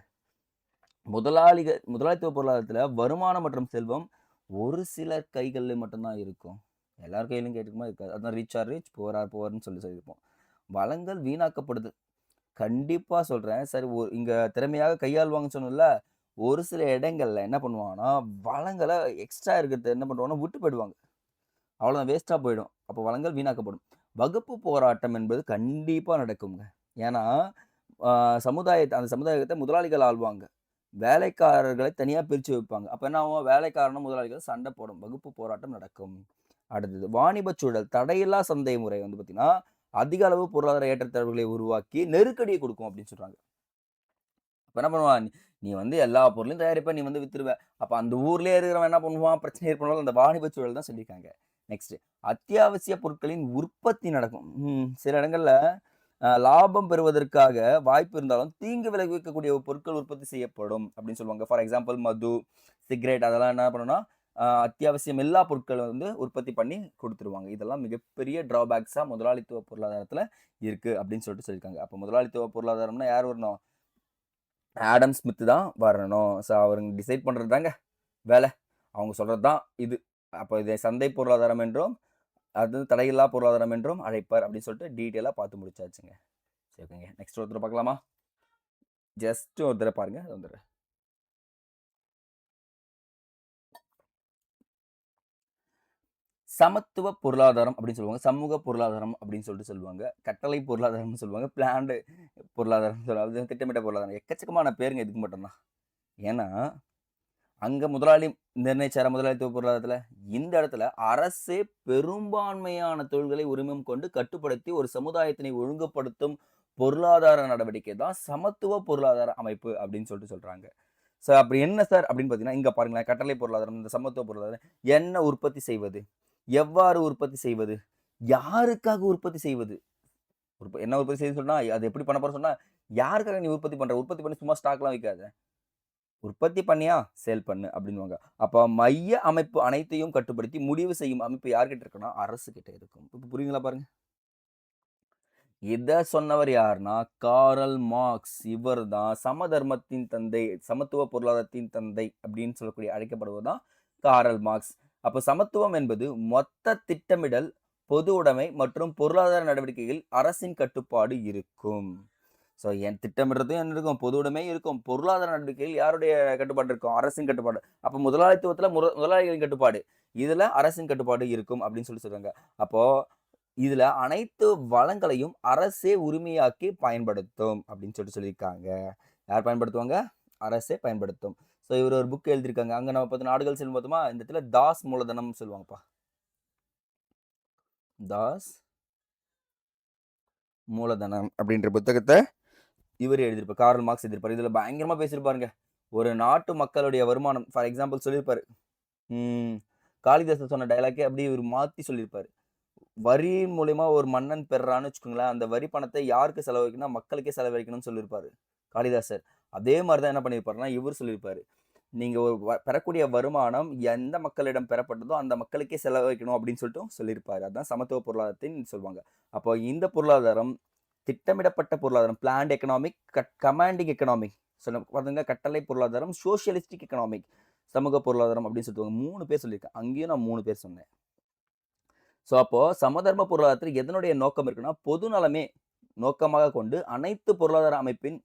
முதலாளித்துவ பொருளாதாரத்துல வருமானம் மற்றும் செல்வம் ஒரு சிலர் கைகள்ல மட்டும் தான் இருக்கும். எல்லார் கையிலும் கேட்டுக்குமா இருக்காது. அதான் rich are rich, poor are புவர்ன்னு சொல்லியிருப்போம். வளங்கள் வீணாக்கப்படுது. கண்டிப்பா சொல்றேன். சரி இங்க திறமையாக கையாளுவாங்கன்னு சொன்னேன்ல, ஒரு சில இடங்கள்ல என்ன பண்ணுவாங்கன்னா, வளங்கள எக்ஸ்ட்ரா இருக்கிறத என்ன பண்ணுவாங்கன்னா, விட்டு போயிடுவாங்க. அவ்வளோதான் வேஸ்ட்டா போயிடும். அப்போ வளங்கள் வீணாக்கப்படும். வகுப்பு போராட்டம் என்பது கண்டிப்பா நடக்குங்க. ஏன்னா, அ அந்த சமுதாயத்த முதலாளிகள் ஆள்வாங்க. வேலைக்காரர்களை தனியா பிரிச்சு வைப்பாங்க. அப்ப என்ன ஆகும்? வேலைக்காரனும், முதலாளிகளும் சண்டை போடும். வகுப்பு போராட்டம் நடக்கும். அடுத்தது வாணிபச் சூழல் தடையில்லா சந்தை முறை வந்து பார்த்தீங்கன்னா, அதிக அளவு பொருளாதார ஏற்றத்தாழ்வுகளை உருவாக்கி நெருக்கடிய குடுக்கும் அப்படின்னு சொல்றாங்க. அப்ப என்ன பண்ணுவான், நீ வந்து எல்லா பொருளையும் தயாரிப்ப, நீ வந்து வித்துருவ. அப்ப அந்த ஊர்லயே இருக்கிறவன் என்ன பண்ணுவான், பிரச்சனை ஏற்படும்னால அந்த வாணிப சூழல் தான் சொல்லியிருக்காங்க. நெக்ஸ்ட் அத்தியாவசிய பொருட்களின் உற்பத்தி நடக்கும். சில இடங்கள்ல லாபம் பெறுவதற்காக வாய்ப்பு இருந்தாலும், தீங்கு விளைவிக்கக்கூடிய பொருட்கள் உற்பத்தி செய்யப்படும் அப்படின்னு சொல்லுவாங்க. ஃபார் எக்ஸாம்பிள் மது, சிகரெட் அதெல்லாம் என்ன பண்ணும்னா, அத்தியாவசியம் எல்லா பொருட்களும் வந்து உற்பத்தி பண்ணி குடுத்துருவாங்க. இதெல்லாம் மிகப்பெரிய டிராபேக்ஸா முதலாளித்துவ பொருளாதாரத்துல இருக்கு அப்படின்னு சொல்லிட்டு சொல்லியிருக்காங்க. அப்ப முதலாளித்துவ பொருளாதாரம்னா யார் வரணும்? ஆடம் ஸ்மித் தான் வரணும். ஸோ அவருங்க டிசைட் பண்றது தாங்க வேலை. அவங்க சொல்றது தான் இது. அப்ப இதை சந்தை பொருளாதாரம் என்றும், அது தடையில்லா பொருளாதாரம் என்றும் அழைப்பார் அப்படின்னு சொல்லிட்டு டீட்டெயிலா பார்த்து முடிச்சாச்சுங்க. சரி ஓகேங்க. நெக்ஸ்ட் ஒருத்தர பார்க்கலாமா? ஜஸ்ட் ஒரு தடவ பாருங்க. வந்துடுறேன். சமத்துவ பொருளாதாரம் அப்படின்னு சொல்லுவாங்க. சமூக பொருளாதாரம் அப்படின்னு சொல்லிட்டு சொல்லுவாங்க. கட்டளை பொருளாதாரம்னு சொல்லுவாங்க. பிளான்டு பொருளாதாரம்னு சொல்லுவாங்க. அது திட்டமிட்ட பொருளாதாரம். எக்கச்சக்கமான பேருங்க இதுக்கு மட்டும் தான். ஏன்னா அங்க முதலாளி நிர்ணயிச்சாரா முதலாளித்துவ பொருளாதாரத்துல? இந்த இடத்துல அரசே பெரும்பான்மையான தொழில்களை உரிமம் கொண்டு கட்டுப்படுத்தி ஒரு சமுதாயத்தினை ஒழுங்குபடுத்தும் பொருளாதார நடவடிக்கை தான் சமத்துவ பொருளாதார அமைப்பு அப்படின்னு சொல்லிட்டு சொல்றாங்க. சார் அப்படி என்ன சார் அப்படின்னு பார்த்தீங்கன்னா, இங்க பாருங்களேன் கட்டளை பொருளாதாரம், இந்த சமத்துவ பொருளாதாரம் என்ன உற்பத்தி செய்வது? எவ்வாறு உற்பத்தி செய்வது? யாருக்காக உற்பத்தி செய்வது? என்ன உற்பத்தி செய்யுதுன்னு சொன்னா, அது எப்படி பண்ண போறேன்னு சொன்னா, யாருக்காக நீ உற்பத்தி பண்ற? உற்பத்தி பண்ணி சும்மா ஸ்டாக்லாம் வைக்காத. உற்பத்தி பண்ணியா? சேல் பண்ணு அப்டின்னுவாங்க. அப்ப மைய அமைப்பு அனைத்தையும் கட்டுப்படுத்தி முடிவு செய்யும் அமைப்பு யார்கிட்ட இருக்குன்னா, அரசு கிட்ட இருக்கும். இப்ப புரியுதுங்களா பாருங்க. இத சொன்னவர் யாருன்னா, காரல் மார்க்ஸ். இவர் தான் சமதர்மத்தின் தந்தை, சமத்துவ பொருளாதாரத்தின் தந்தை அப்டின்னு சொல்லக்கூடிய அழைக்கப்படுவர் தான் காரல் மார்க்ஸ். அப்ப சமத்துவம் என்பது மொத்த திட்டமிடல், பொது உடைமை மற்றும் பொருளாதார நடவடிக்கைகளில் அரசின் கட்டுப்பாடு இருக்கும். ஸோ என் திட்டமிடுறதும் என்ன இருக்கும், பொது உடைமை இருக்கும். பொருளாதார நடவடிக்கைகள் யாருடைய கட்டுப்பாடு இருக்கும்? அரசின் கட்டுப்பாடு. அப்ப முதலாளித்துவத்துல முதலாளிகளின் கட்டுப்பாடு. இதுல அரசின் கட்டுப்பாடு இருக்கும் அப்படின்னு சொல்றாங்க. அப்போ இதுல அனைத்து வளங்களையும் அரசே உரிமையாக்கி பயன்படுத்தும் அப்படின்னு சொல்லியிருக்காங்க. யார் பயன்படுத்துவாங்க? அரசே பயன்படுத்தும். ஸோ இவர் ஒரு புக் எழுதியிருக்காங்க. அங்க நம்ம 10 நாடுகள் செல்லும் பார்த்தோமா, இந்த இடத்துல தாஸ் மூலதனம் சொல்லுவாங்கப்பா. தாஸ் மூலதனம் அப்படின்ற புத்தகத்த இவரு எழுதியிருப்பார். கார்ல் மார்க்ஸ் எழுதியிருப்பாரு. இதுல பயங்கரமா பேசியிருப்பாருங்க. ஒரு நாட்டு மக்களுடைய வருமானம் ஃபார் எக்ஸாம்பிள் சொல்லியிருப்பாரு. ம். காளிதாசன் சொன்ன டயலாக்கே அப்படியே இவரு மாத்தி சொல்லியிருப்பாரு. வரி மூலியமா ஒரு மன்னன் பெர்றான்னு வச்சுக்கோங்களேன், அந்த வரி பணத்தை யாருக்கு செலவழிக்கணும்னா, மக்களுக்கே செலவழிக்கணும்னு சொல்லியிருப்பாரு. காளிதாசர். அதே மாரி தான் என்ன பண்ணியிருப்பாருன்னா, இவரு சொல்லியிருப்பாரு. நீங்க ஒரு பெறக்கூடிய வருமானம் எந்த மக்களிடம் பெறப்பட்டதோ, அந்த மக்களுக்கே செலவழிக்கணும் அப்படின்னு சொல்லிட்டும் சொல்லியிருப்பாரு. அதான் சமத்துவ பொருளாதாரத்தின் சொல்வாங்க. அப்போ இந்த பொருளாதாரம் திட்டமிடப்பட்ட பொருளாதாரம், பிளான்ட் எக்கனாமிக், கமாண்டிங் எக்கனாமிக். பாத்தீங்கன்னா கட்டளை பொருளாதாரம், சோசியலிஸ்டிக் எக்கனாமிக், சமூக பொருளாதாரம் அப்படின்னு சொல்லிட்டு 3 பேர் சொல்லியிருக்கேன். அங்கேயும் நான் 3 பேர் சொன்னேன். ஸோ அப்போ சமதர்ம பொருளாதாரத்தில் எதனுடைய நோக்கம் இருக்குன்னா, பொது நலமே நோக்கமாக கொண்டு அனைத்து பொருளாதார அமைப்பின்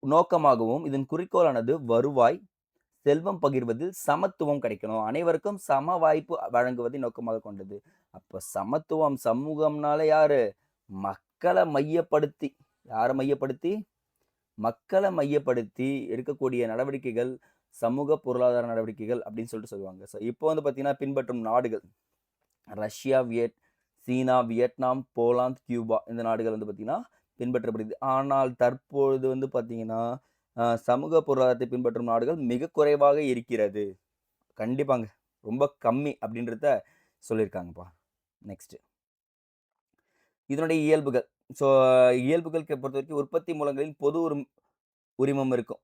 நோக்கமாகவும், இதன் குறிக்கோளானது வருவாய், செல்வம் பகிர்வதில் சமத்துவம் கிடைக்கணும். அனைவருக்கும் சம வாய்ப்பு வழங்குவதை நோக்கமாக கொண்டது. அப்ப சமத்துவம், சமூகம்னாலே யாரு? மக்கள மையப்படுத்தி யார மையப்படுத்தி? மக்கள மையப்படுத்தி எடுக்கக்கூடிய நடவடிக்கைகள், சமூக பொருளாதார நடவடிக்கைகள் அப்படின்னு சொல்லிட்டு சொல்லுவாங்க. ஸோ இப்போ வந்து பார்த்தீங்கன்னா, பின்பற்றும் நாடுகள் ரஷ்யா, சீனா, வியட்நாம், போலாந்து, கியூபா இந்த நாடுகள் வந்து பார்த்தீங்கன்னா, பின்பற்றப்படுது. ஆனால் தற்பொழுது வந்து பார்த்தீங்கன்னா, சமூக பொருளாதாரத்தை பின்பற்றும் நாடுகள் மிக குறைவாக இருக்கிறது. கண்டிப்பாங்க. ரொம்ப கம்மி அப்படின்றத சொல்லியிருக்காங்கப்பா. நெக்ஸ்ட். இதனுடைய இயல்புகள். ஸோ இயல்புகளுக்கு பொறுத்தவரைக்கும் உற்பத்தி மூலங்களின் பொது உரிமம் இருக்கும்.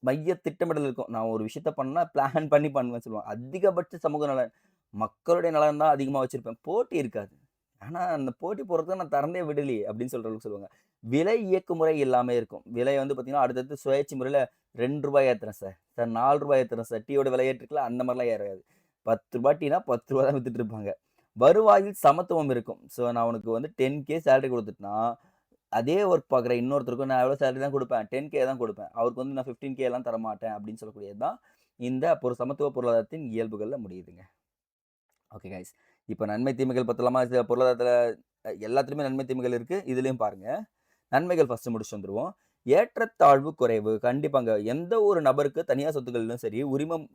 மைய திட்டமிடல் இருக்கும். நான் ஒரு விஷயத்த பண்ணா பிளான் பண்ணி பண்ணுவேன்னு சொல்லுவாங்க. அதிகபட்ச சமூக நலன். மக்களுடைய நலன் தான் அதிகமா வச்சிருப்பேன். போட்டி இருக்காது. ஆனா, அந்த போட்டி போடுறதுக்கு நான் திறந்தே விடலையே அப்படின்னு சொல்ற அளவுக்கு சொல்லுவாங்க. விலை இயக்குமுறை எல்லாமே இருக்கும். விலை வந்து பார்த்தீங்கன்னா, அடுத்தடுத்து சுழற்சி முறையில ரூ. 2 ஏத்துறேன் சார். சார் ரூ. 4 ஏத்துறேன் சார். டீயோட விலை ஏற்றிருக்குல்ல அந்த மாரிலாம் ஏறாது. ரூ. 10 டீனா ரூ. 10 தான் வித்துட்டு இருப்பாங்க. வருவாயில் சமத்துவம் இருக்கும். ஸோ நான் உனக்கு வந்து 10K சேலரி குடுத்துட்டேன்னா, அதே ஒர்க் பார்க்குற இன்னொருத்தருக்கும் நான் எவ்வளோ சேலரி தான் குடுப்பேன். 10K தான் குடுப்பேன். அவருக்கு வந்து நான் 15Kலாம் தரமாட்டேன் அப்படின்னு சொல்லக்கூடியது தான் இந்த சமத்துவ பொருளாதாரத்தின் இயல்புகள்ல முடியுதுங்க. Okay guys. இப்ப நன்மை, தீமைகள் பத்தலாமா? பொருளாதாரத்துல எல்லாத்துலயுமே நன்மை, தீமைகள் இருக்கு. இதுலயும் பாருங்க. நன்மைகள் ஃபர்ஸ்ட் முடிச்சுட்டு வந்துருவோம். ஏற்றத்தாழ்வு குறைவு. கண்டிப்பாங்க. எந்த ஒரு நபருக்கு தனியார் சொத்துக்கள்லும் சரி, உரிமம்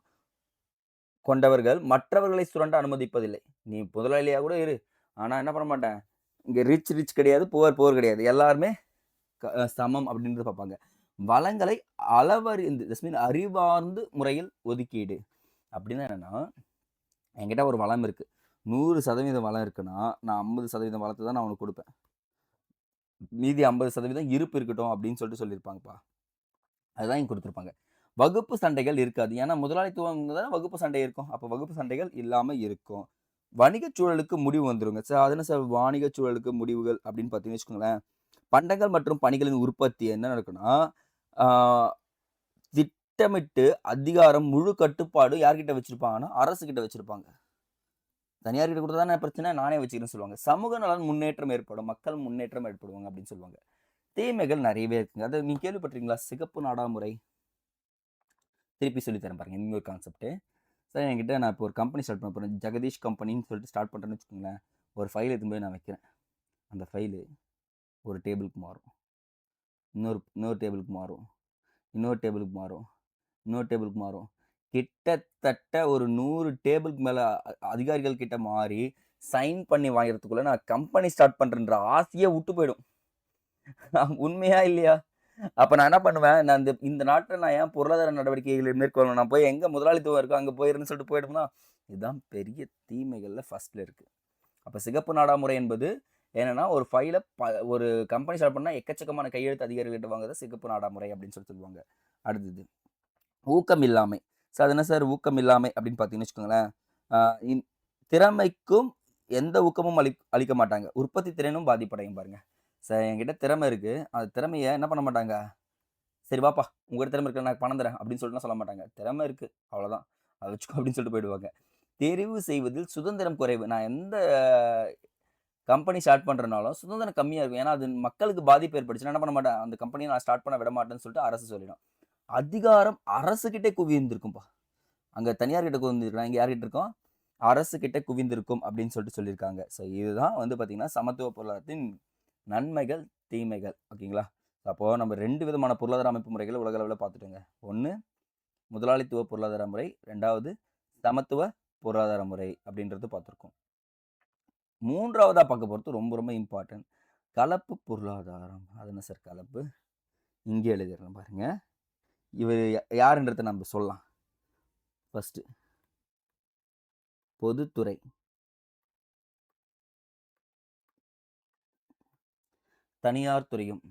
கொண்டவர்கள் மற்றவர்களை சுரண்ட அனுமதிப்பதில்லை. நீ முதலாளியா கூட இரு. ஆனா என்ன பண்ண மாட்டேன், இங்க ரிச் கிடையாது, புவர் கிடையாது. எல்லாருமே சமம் அப்படின்றத பார்ப்பாங்க. வளங்களை அளவறிந்து தட்ஸ் மீன் அறிவார்ந்து முறையில் ஒதுக்கீடு. அப்படின்னா என்னன்னா, என்கிட்ட ஒரு வளம் இருக்கு. 100% வளம் இருக்குன்னா, நான் 50% வளத்த தான் நான் உனக்கு குடுப்பேன். மீதி 50% இருப்பு இருக்கட்டும் அப்படின்னு சொல்லியிருப்பாங்கப்பா. அதுதான் இங்க குடுத்துருப்பாங்க. வகுப்பு சண்டைகள் இருக்காது. ஏன்னா முதலாளித்துவம் தான் வகுப்பு சண்டை இருக்கும். அப்ப வகுப்பு சண்டைகள் இல்லாம இருக்கும். வணிகச் சூழலுக்கு முடிவு வந்துருங்க. சார் அது என்ன சார் வாணிகச் சூழலுக்கு முடிவுகள் அப்படின்னு பார்த்தீங்கன்னு வச்சுக்கோங்களேன். பண்டங்கள் மற்றும் பணிகளின் உற்பத்தி என்ன நடக்கும்னா, ஆ திட்டமிட்டு அதிகாரம் முழு கட்டுப்பாடு யார்கிட்ட வச்சிருப்பாங்கன்னா, அரசுகிட்ட வச்சிருப்பாங்க. தனியார் கிட்ட குடுத்தா தானே பிரச்சனை, நானே வச்சுக்கிறேன்னு சொல்லுவாங்க. சமூக நலன் முன்னேற்றம் ஏற்படும். மக்கள் முன்னேற்றம் ஏற்படுவாங்க அப்படின்னு சொல்லுவாங்க. தீமைகள் நெறையவே இருக்குங்க. அத நீங்க கேள்விப்பட்டிருக்கீங்களா? சிகப்பு நாடா முறை. திருப்பி சொல்லி தரேன் பாருங்க. இன்னொரு கான்செப்ட். சார் என்கிட்ட நான் இப்போ ஒரு கம்பெனி ஸ்டார்ட் பண்ண போறேன். ஜெகதீஷ் கம்பெனின்னு சொல்லிட்டு ஸ்டார்ட் பண்றேன்னு வச்சுக்கோங்களேன். ஒரு ஃபைல் எடுத்துன்னு போய் நான் வைக்கிறேன். அந்த ஃபைலு ஒரு டேபிளுக்கு மாறும். இன்னொரு டேபிளுக்கு மாறும். இன்னொரு டேபிளுக்கு மாறும். இன்னொரு டேபிளுக்கு மாறும். கிட்டத்தட்ட ஒரு 100 டேபிளுக்கு மேல அதிகாரிகள் கிட்ட மாறி, சைன் பண்ணி வாங்கிறதுக்குள்ள நான் கம்பெனி ஸ்டார்ட் பண்றேன்ற ஆசையே வுட்டு போயிடும். உண்மையா இல்லையா? அப்ப நான் என்ன பண்ணுவேன், நான் இந்த இந்த நாட்ல நான் ஏன் பொருளாதார நடவடிக்கைகளை மேற்கொள்ளணும்? நான் போய் எங்க முதலாளித்துவம் இருக்கோ அங்க போயிறேன்னு சொல்லிட்டு போயிட்டோம்னா, இதுதான் பெரிய தீமைகள்ல ஃபர்ஸ்ட்ல இருக்கு. அப்ப சிகப்பு நாடா முறை என்பது என்னன்னா, ஒரு ஃபைல ஒரு கம்பெனி ஸ்டார்ட் பண்ணா எக்கச்சக்கமான கையெழுத்து அதிகாரிகள்ட்ட வாங்குறத சிகப்பு நாடா முறை அப்படின்னு சொல்லுவாங்க. அடுத்தது ஊக்கம் இல்லாமை. சார் அது என்ன சார் ஊக்கம் இல்லாமை அப்படின்னு பார்த்தீங்கன்னு வச்சுக்கோங்களேன், அ இன் திறமைக்கும் எந்த ஊக்கமும் அளிக்க மாட்டாங்க. உற்பத்தி திறனும் பாதிப்படையும் பாருங்க. சார் என்கிட்ட திறமை இருக்கு. அந்த திறமைய என்ன பண்ண மாட்டாங்க, "சரி வாப்பா, உங்ககிட்ட திறமை இருக்குல்ல நான் பணம் தரேன்" அப்படின்னு சொல்லிட்டுலாம் சொல்ல மாட்டாங்க. "திறமை இருக்கு, அவ்வளோதான். அத வச்சுக்கோ" அப்படின்னு சொல்லிட்டு போயிடுவாங்க. தெரிவு செய்வதில் சுதந்திரம் குறைவு. நான் எந்த கம்பெனி ஸ்டார்ட் பண்றனாலும் சுதந்திரம் கம்மியா இருக்கும். ஏன்னா, அது மக்களுக்கு பாதிப்பு ஏற்பட்டுச்சுன்னா என்ன பண்ண மாட்டேன், அந்த கம்பெனிய நான் ஸ்டார்ட் பண்ண விட மாட்டேன்னு சொல்லிட்டு அரசு சொல்லிடும். அதிகாரம் அரசுகிட்டே குவிந்திருக்கும்பா. அங்க தனியார் கிட்ட குவிந்திருக்கலாம். இங்க யார்கிட்ட இருக்கும்? அரசு கிட்ட குவிந்திருக்கும் அப்படின்னு சொல்லிட்டு சொல்லியிருக்காங்க. ஸோ இதுதான் வந்து பார்த்தீங்கன்னா, சமத்துவ பொருளாதாரத்தின் நன்மைகள், தீமைகள். ஓகேங்களா? அப்போ நம்ம 2 விதமான பொருளாதார அமைப்பு முறைகள உலக அளவுல பார்த்துட்டோங்க. 1 முதலாளித்துவ பொருளாதார முறை. 2வது சமத்துவ பொருளாதார முறை அப்படின்றது பார்த்துருக்கோம். 3வதா பார்க்க போறது ரொம்ப ரொம்ப இம்பார்ட்டன்ட். கலப்பு பொருளாதாரம். அது என்ன சார் கலப்பு? இங்கே எழுதிடுறேன் பாருங்க. இவரு யாருன்றத நம்ம சொல்லலாம். ஃபர்ஸ்ட்டு பொதுத்துறை. தனியார் துறையும்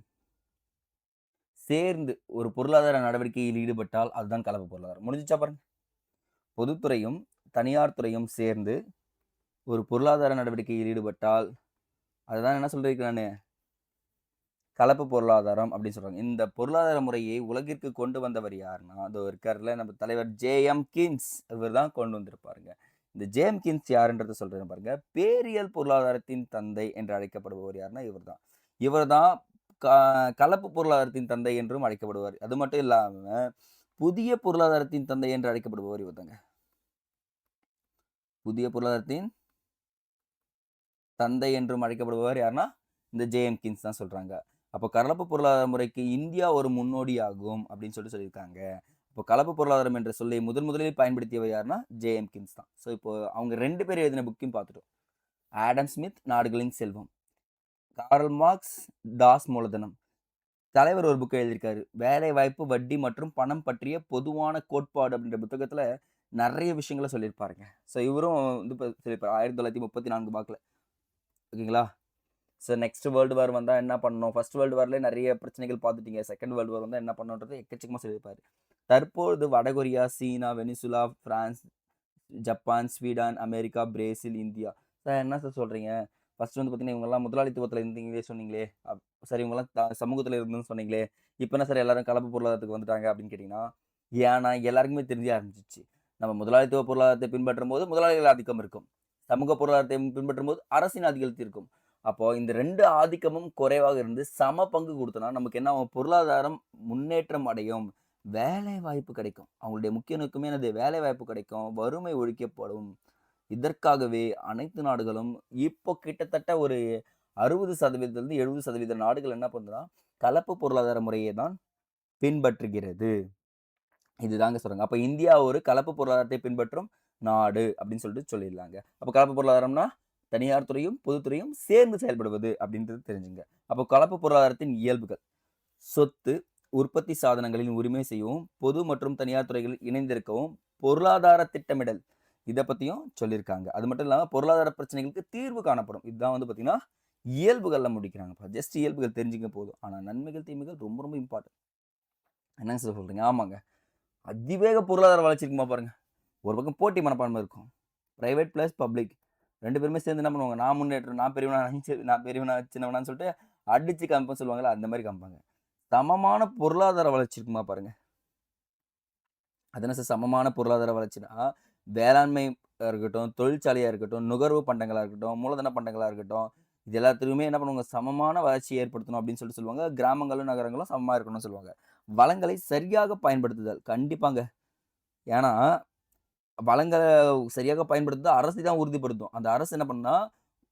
சேர்ந்து ஒரு பொருளாதார நடவடிக்கையில் ஈடுபட்டால் அதுதான் கலப்பு பொருளாதாரம். முடிஞ்சுச்சா பாருங்க. பொதுத்துறையும், தனியார் துறையும் சேர்ந்து ஒரு பொருளாதார நடவடிக்கையில் ஈடுபட்டால், அதுதான் என்ன சொல்லியிருக்கேன் நானு, கலப்பு பொருளாதாரம் அப்படின்னு சொல்றாங்க. இந்த பொருளாதார முறையை உலகிற்கு கொண்டு வந்தவர் யாருன்னா, அதோ இருக்கார்ல நம்ம தலைவர் ஜே.எம். கீன்ஸ். இவர் தான் கொண்டு வந்திருப்பாருங்க. இந்த ஜே.எம். கீன்ஸ் யாருன்றத சொல்றேன் பாருங்க. பேரியல் பொருளாதாரத்தின் தந்தை என்று அழைக்கப்படுபவர் யாருன்னா இவர் தான். இவர் தான் க கலப்பு பொருளாதாரத்தின் தந்தை என்றும் அழைக்கப்படுவார். அது மட்டும் இல்லாம, புதிய பொருளாதாரத்தின் தந்தை என்று அழைக்கப்படுபவர் இவர் தாங்க. புதிய பொருளாதாரத்தின் தந்தை என்றும் அழைக்கப்படுபவர் யாருன்னா, இந்த ஜே.எம். கீன்ஸ் தான் சொல்றாங்க. அப்போ கலப்பு பொருளாதார முறைக்கு இந்தியா ஒரு முன்னோடியாகும் அப்படின்னு சொல்லியிருக்காங்க. இப்போ கலப்பு பொருளாதாரம் என்ற சொல்லை முதலில் பயன்படுத்தியவர் யாருன்னா, ஜே.எம். கீன்ஸ் தான். ஸோ இப்போ அவங்க 2 பேர் எழுதின புக்கையும் பார்த்துட்டோம். ஆடம் ஸ்மித் நாடுகளின் செல்வம். கார்ல் மார்க்ஸ் தாஸ் மூலதனம். தலைவர் ஒரு புக் எழுதியிருக்காரு. வேலைவாய்ப்பு, வட்டி மற்றும் பணம் பற்றிய பொதுவான கோட்பாடு அப்படின்ற புத்தகத்துல நெறைய விஷயங்கள சொல்லியிருப்பாருங்க. ஸோ இவரும் வந்து சொல்லியிருப்பாரு. 1934 வாக்குல. ஓகேங்களா? ஸோ நெக்ஸ்ட் வேர்ல்டு வார் வந்தா என்ன பண்ணணும்? ஃபர்ஸ்ட் வேர்ல்டு வார்லயே நெறைய பிரச்சனைகள் பார்த்துட்டீங்க. செகண்ட் வேர்ல்டு வார் வந்தா என்ன பண்ணணும்ன்றது எக்கச்சக்கமா சொல்லியிருப்பாரு. தற்பொழுது வடகொரியா, சீனா, Venezuela, France, Japan, Sweden, America, Brazil, India. Sir என்ன சார் சொல்றீங்க? ஃபர்ஸ்ட் வந்து பார்த்தீங்கன்னா, இவங்கலாம் முதலாளித்துவத்தில இருந்தீங்களே சொன்னீங்களே. சரி இவங்கலாம் சமூகத்தில இருந்தோம்னு சொன்னீங்களே. இப்ப என்ன சார் எல்லாரும் கலப்பு பொருளாதாரத்துக்கு வந்துட்டாங்க அப்படின்னு கேட்டீங்கன்னா, ஏன்னா எல்லாருக்குமே தெரிய ஆரம்பிச்சுச்சு. நம்ம முதலாளித்துவ பொருளாதாரத்தை பின்பற்றும்போது முதலாளிகள் ஆதிக்கம் இருக்கும். சமூக பொருளாதாரத்தை பின்பற்றும்போது அரசின் ஆதிக்கம் இருக்கும். அப்போ இந்த 2 ஆதிக்கமும் குறைவாக இருந்து சம பங்கு குடுத்தோம்னா, நமக்கு என்ன ஆகும்? பொருளாதாரம் முன்னேற்றம் அடையும். வேலை வாய்ப்பு கிடைக்கும். அவங்களுடைய முக்கிய நோக்கமே என்னது? வேலை வாய்ப்பு கிடைக்கும். வறுமை ஒழிக்கப்படும். இதற்காகவே அனைத்து நாடுகளும் இப்போ கிட்டத்தட்ட ஒரு 60% 70% நாடுகள் என்ன பண்ணுதுன்னா, கலப்பு பொருளாதார முறையை தான் பின்பற்றுகிறது. இதுதாங்க சொல்றாங்க. அப்ப இந்தியா ஒரு கலப்பு பொருளாதாரத்தை பின்பற்றும் நாடு அப்படின்னு சொல்லிட்டு சொல்லிடலாங்க. அப்போ கலப்பு பொருளாதாரம்னா தனியார் துறையும் பொதுத்துறையும் சேர்ந்து செயல்படுவது அப்படின்றது தெரிஞ்சுங்க. அப்போ கலப்பு பொருளாதாரத்தின் இயல்புகள்: சொத்து, உற்பத்தி சாதனங்களின் உரிமை செய்யவும், பொது மற்றும் தனியார் துறைகளில் இணைந்திருக்கவும், பொருளாதார திட்டமிடல் இத பத்தியும் சொல்லியிருக்காங்க. அது மட்டும் இல்லாம பொருளாதார பிரச்சனைகளுக்கு தீர்வு காணப்படும். இதுதான் வந்து பார்த்தீங்கன்னா, இயல்புகள்ல முடிக்கிறாங்கப்பா. ஜஸ்ட் இயல்புகள் தெரிஞ்சுக்க போதும். ஆனா நன்மைகள், தீமைகள் ரொம்ப ரொம்ப இம்பார்ட்டன்ட். என்னங்க சார் சொல்றீங்க? ஆமாங்க. அதிவேக பொருளாதார வளர்ச்சி இருக்குமா பாருங்க. ஒரு பக்கம் போட்டி மனப்பான்மை இருக்கும். பிரைவேட் பிளஸ் பப்ளிக் 2 பேருமே சேர்ந்து என்ன பண்ணுவாங்க? நான் முன்னேற்றம், நான் பெரியவனா, நான் பெரியவனா, சின்னவனான்னு சொல்லிட்டு அடிச்சு காமிப்பேன்னு சொல்லுவாங்கல்ல, அந்த மாரி காமிப்பாங்க. சமமான பொருளாதார வளர்ச்சி இருக்குமா பாருங்க. அது என்ன சார் சமமான பொருளாதார வளர்ச்சினா, வேளாண்மை இருக்கட்டும், தொழிற்சாலையா இருக்கட்டும், நுகர்வு பண்டங்களா இருக்கட்டும், மூலதன பண்டங்களா இருக்கட்டும், இது எல்லாத்துலயுமே என்ன பண்ணுவாங்க? சமமான வளர்ச்சியை ஏற்படுத்தணும் அப்படின்னு சொல்லிட்டு சொல்லுவாங்க. கிராமங்களும், நகரங்களும் சமமா இருக்கணும்னு சொல்லுவாங்க. வளங்களை சரியாக பயன்படுத்துதல். கண்டிப்பாங்க. ஏன்னா, வளங்கள சரியாக பயன்படுத்துதல் அரசு தான் உறுதிப்படுத்தும். அந்த அரசு என்ன பண்ணும்னா,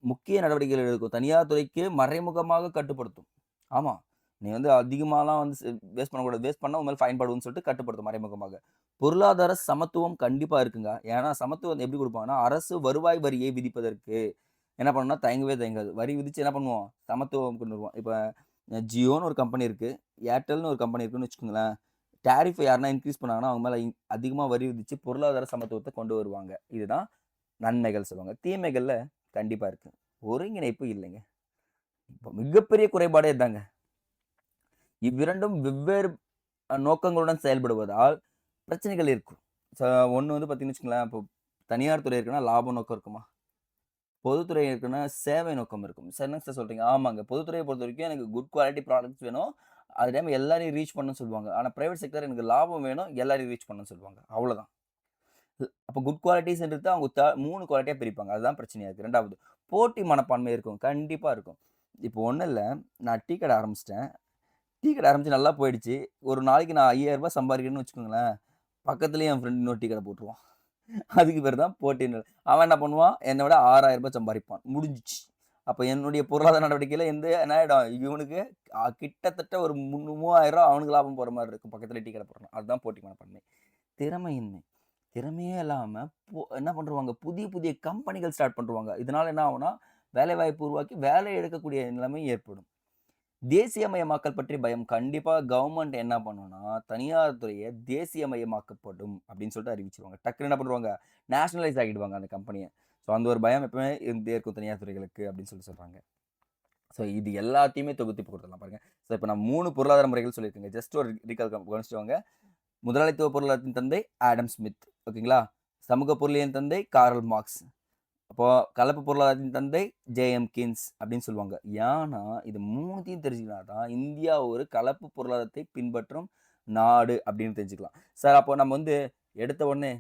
முக்கிய நடவடிக்கைகள் எடுக்கும். தனியார் துறைக்கு மறைமுகமாக கட்டுப்படுத்தும். ஆமா. நீ வந்து அதிகமாலாம் வந்து வேஸ்ட் பண்ணக்கூடாது. வேஸ்ட் பண்ணா உன் மேல ஃபைன் போடுவோம்னு சொல்லிட்டு கட்டுப்படுத்தும் மறைமுகமாக. பொருளாதார சமத்துவம் கண்டிப்பா இருக்குங்க. ஏன்னா சமத்துவம் எப்படி குடுப்பாங்கன்னா, அரசு வருவாய் வரியை விதிப்பதற்கு என்ன பண்ணும்னா, தயங்கவே தயங்காது. வரி விதிச்சு என்ன பண்ணுவோம்? சமத்துவம் கொண்டு வருவோம். இப்ப ஜியோன்னு ஒரு கம்பெனி இருக்கு. ஏர்டெல்னு ஒரு கம்பெனி இருக்குன்னு வச்சுக்கோங்களேன். டாரிஃப் யாருனா இன்கிரீஸ் பண்ணாங்கன்னா, அவங்க மேல அதிகமா வரி விதிச்சு பொருளாதார சமத்துவத்த கொண்டு வருவாங்க. இதுதான் நன்மைகள் சொல்லுவாங்க. தீமைகள்ல கண்டிப்பா இருக்கு. ஒருங்கிணைப்பு இல்லைங்க. இப்ப மிகப்பெரிய குறைபாடே இதாங்க. இவ்விரண்டும் வெவ்வேறு நோக்கங்களுடன் செயல்படுவதால் பிரச்சனைகள் இருக்கும். ச ஒண்ணு வந்து பார்த்தீங்கன்னு வச்சுக்கோங்களேன், இப்போ தனியார் துறை இருக்குன்னா லாப நோக்கம் இருக்குமா? பொதுத்துறை இருக்குன்னா சேவை நோக்கம் இருக்கும். சார் என்னங்க சார் சொல்றீங்க? ஆமாங்க. பொதுத்துறைய பொறுத்தவரைக்கும் எனக்கு குட் குவாலிட்டி ப்ராடக்ட்ஸ் வேணும். அதே டைம் எல்லாரையும் ரீச் பண்ணணும்னு சொல்லுவாங்க. ஆனா பிரைவேட் செக்டார் எனக்கு லாபம் வேணும், எல்லாரையும் ரீச் பண்ணணும்னு சொல்லுவாங்க. அவ்வளோதான். அப்ப குட் குவாலிட்டீஸ்ன்றது அவங்க 3 குவாலிட்டியா பிரிப்பாங்க. அதுதான் பிரச்சனையா இருக்கு. 2வது போட்டி மனப்பான்மை இருக்கும். கண்டிப்பா இருக்கும். இப்போ ஒண்ணும் இல்ல. நான் டீ கடை ஆரம்பிச்சுட்டேன். டீ கடை ஆரம்பிச்சு நல்லா போயிடுச்சு. ஒரு நாளைக்கு நான் ரூ. 5000 சம்பாரிக்கிறேன்னு வச்சுக்கோங்களேன். பக்கத்திலேயே என் ஃப்ரெண்ட் இன்னொரு டீ கடை போட்டுருவான். அதுக்கு பேரு தான் போட்டின்றது. அவன் என்ன பண்ணுவான்? என்ன விட ரூ. 6000 சம்பாரிப்பான். முடிஞ்சுச்சு. அப்ப என்னுடைய பொருளாதார நடவடிக்கையில என்ன ஆயிடும்? இவனுக்கு கிட்டத்தட்ட ஒரு 3000 அவனுக்கு லாபம் போற மாரி இருக்கும். பக்கத்தில டீ கடை போடுறான். அதுதான் போட்டி மனப்பான்மை. திறமையின்மை. திறமையே இல்லாம என்ன பண்ருவாங்க? புதிய புதிய கம்பெனிகள் ஸ்டார்ட் பண்ருவாங்க. இதனால என்ன ஆகும்னா, வேலைவாய்ப்பு உருவாக்கி வேலை எடுக்கக்கூடிய நிலைமை ஏற்படும். தேசியமயமாக்கல் பற்றி பயம். கண்டிப்பா கவர்ன்மெண்ட் என்ன பண்ணும்னா, தனியார் துறைய தேசியமயமாக்கப்படும் அப்படின்னு சொல்லிட்டு அறிவிச்சுருவாங்க. டக்குனு என்ன பண்ணுவாங்க? நேஷனலைஸ் ஆக்கிடுவாங்க அந்த கம்பெனிய. ஸோ அந்த ஒரு பயம் எப்பவுமே இருந்துட்டே இருக்கும் தனியார் துறைகளுக்கு அப்படின்னு சொல்லிட்டு சொல்றாங்க. ஸோ இது எல்லாத்தையுமே தொகுத்து இப்ப குடுத்துடலாம் பாருங்க. ஸோ இப்ப நான் 3 பொருளாதார முறைகள் சொல்லியிருக்கேங்க. ஜஸ்ட் ஒரு ரீகால் கவனிச்சுட்டு வாங்க. முதலாளித்துவ பொருளாதாரத்தின் தந்தை ஆடம் ஸ்மித். ஓகேங்களா? சமூக பொருளியலின் தந்தை கார்ல் மார்க்ஸ். அப்போ கலப்பு பொருளாதாரத்தின் தந்தை ஜே.எம். கீன்ஸ் அப்படின்னு சொல்லுவாங்க. ஏன்னா, இது 3த்தையும் தெரிஞ்சுக்கினா தான் இந்தியா ஒரு கலப்பு பொருளாதாரத்தை பின்பற்றும் நாடு அப்படின்னு தெரிஞ்சுக்கலாம். சார் அப்போ நம்ம வந்து எடுத்த உடனே,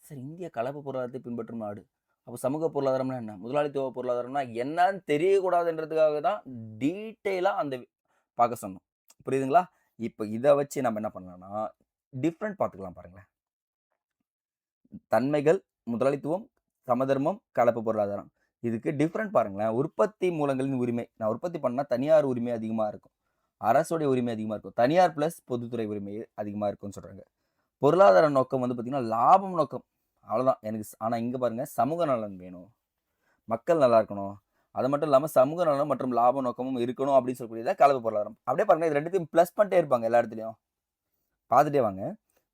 சார் இந்தியா கலப்பு பொருளாதாரத்தை பின்பற்றும் நாடு. அப்போ சமூக பொருளாதாரம்னா என்ன? முதலாளித்துவ பொருளாதாரம்னா என்னன்னு தெரியக்கூடாதுன்றதுக்காக தான் டீட்டெயிலா அந்த பார்க்க சொன்னோம். புரியுதுங்களா? இப்ப இத வச்சு நம்ம என்ன பண்ணலாம்னா, டிஃபரெண்ட் பார்த்துக்கலாம் பாருங்களேன். தன்மைகள், முதலாளித்துவம், சமதர்மம், கலப்பு பொருளாதாரம். இதுக்கு டிஃபரெண்ட் பாருங்களேன். உற்பத்தி மூலங்களின் உரிமை. நான் உற்பத்தி பண்ணா தனியார் உரிமை அதிகமா இருக்கும். அரசுடைய உரிமை அதிகமா இருக்கும். தனியார் பிளஸ் பொதுத்துறை உரிமை அதிகமா இருக்கும்னு சொல்றாங்க. பொருளாதார நோக்கம் வந்து பார்த்தீங்கன்னா, லாபம் நோக்கம். அவ்வளோதான். எனக்கு ஆனா இங்க பாருங்க சமூக நலன் வேணும். மக்கள் நல்லா இருக்கணும். அது மட்டும் இல்லாம சமூக நலன் மற்றும் லாப நோக்கமும் இருக்கணும் அப்படின்னு சொல்லக்கூடியது தான் கலப்பு பொருளாதாரம். அப்படியே பாருங்க இது 2த்தையும் பிளஸ் பண்ணிட்டே இருப்பாங்க எல்லா இடத்துலயும். பார்த்துட்டே வாங்க.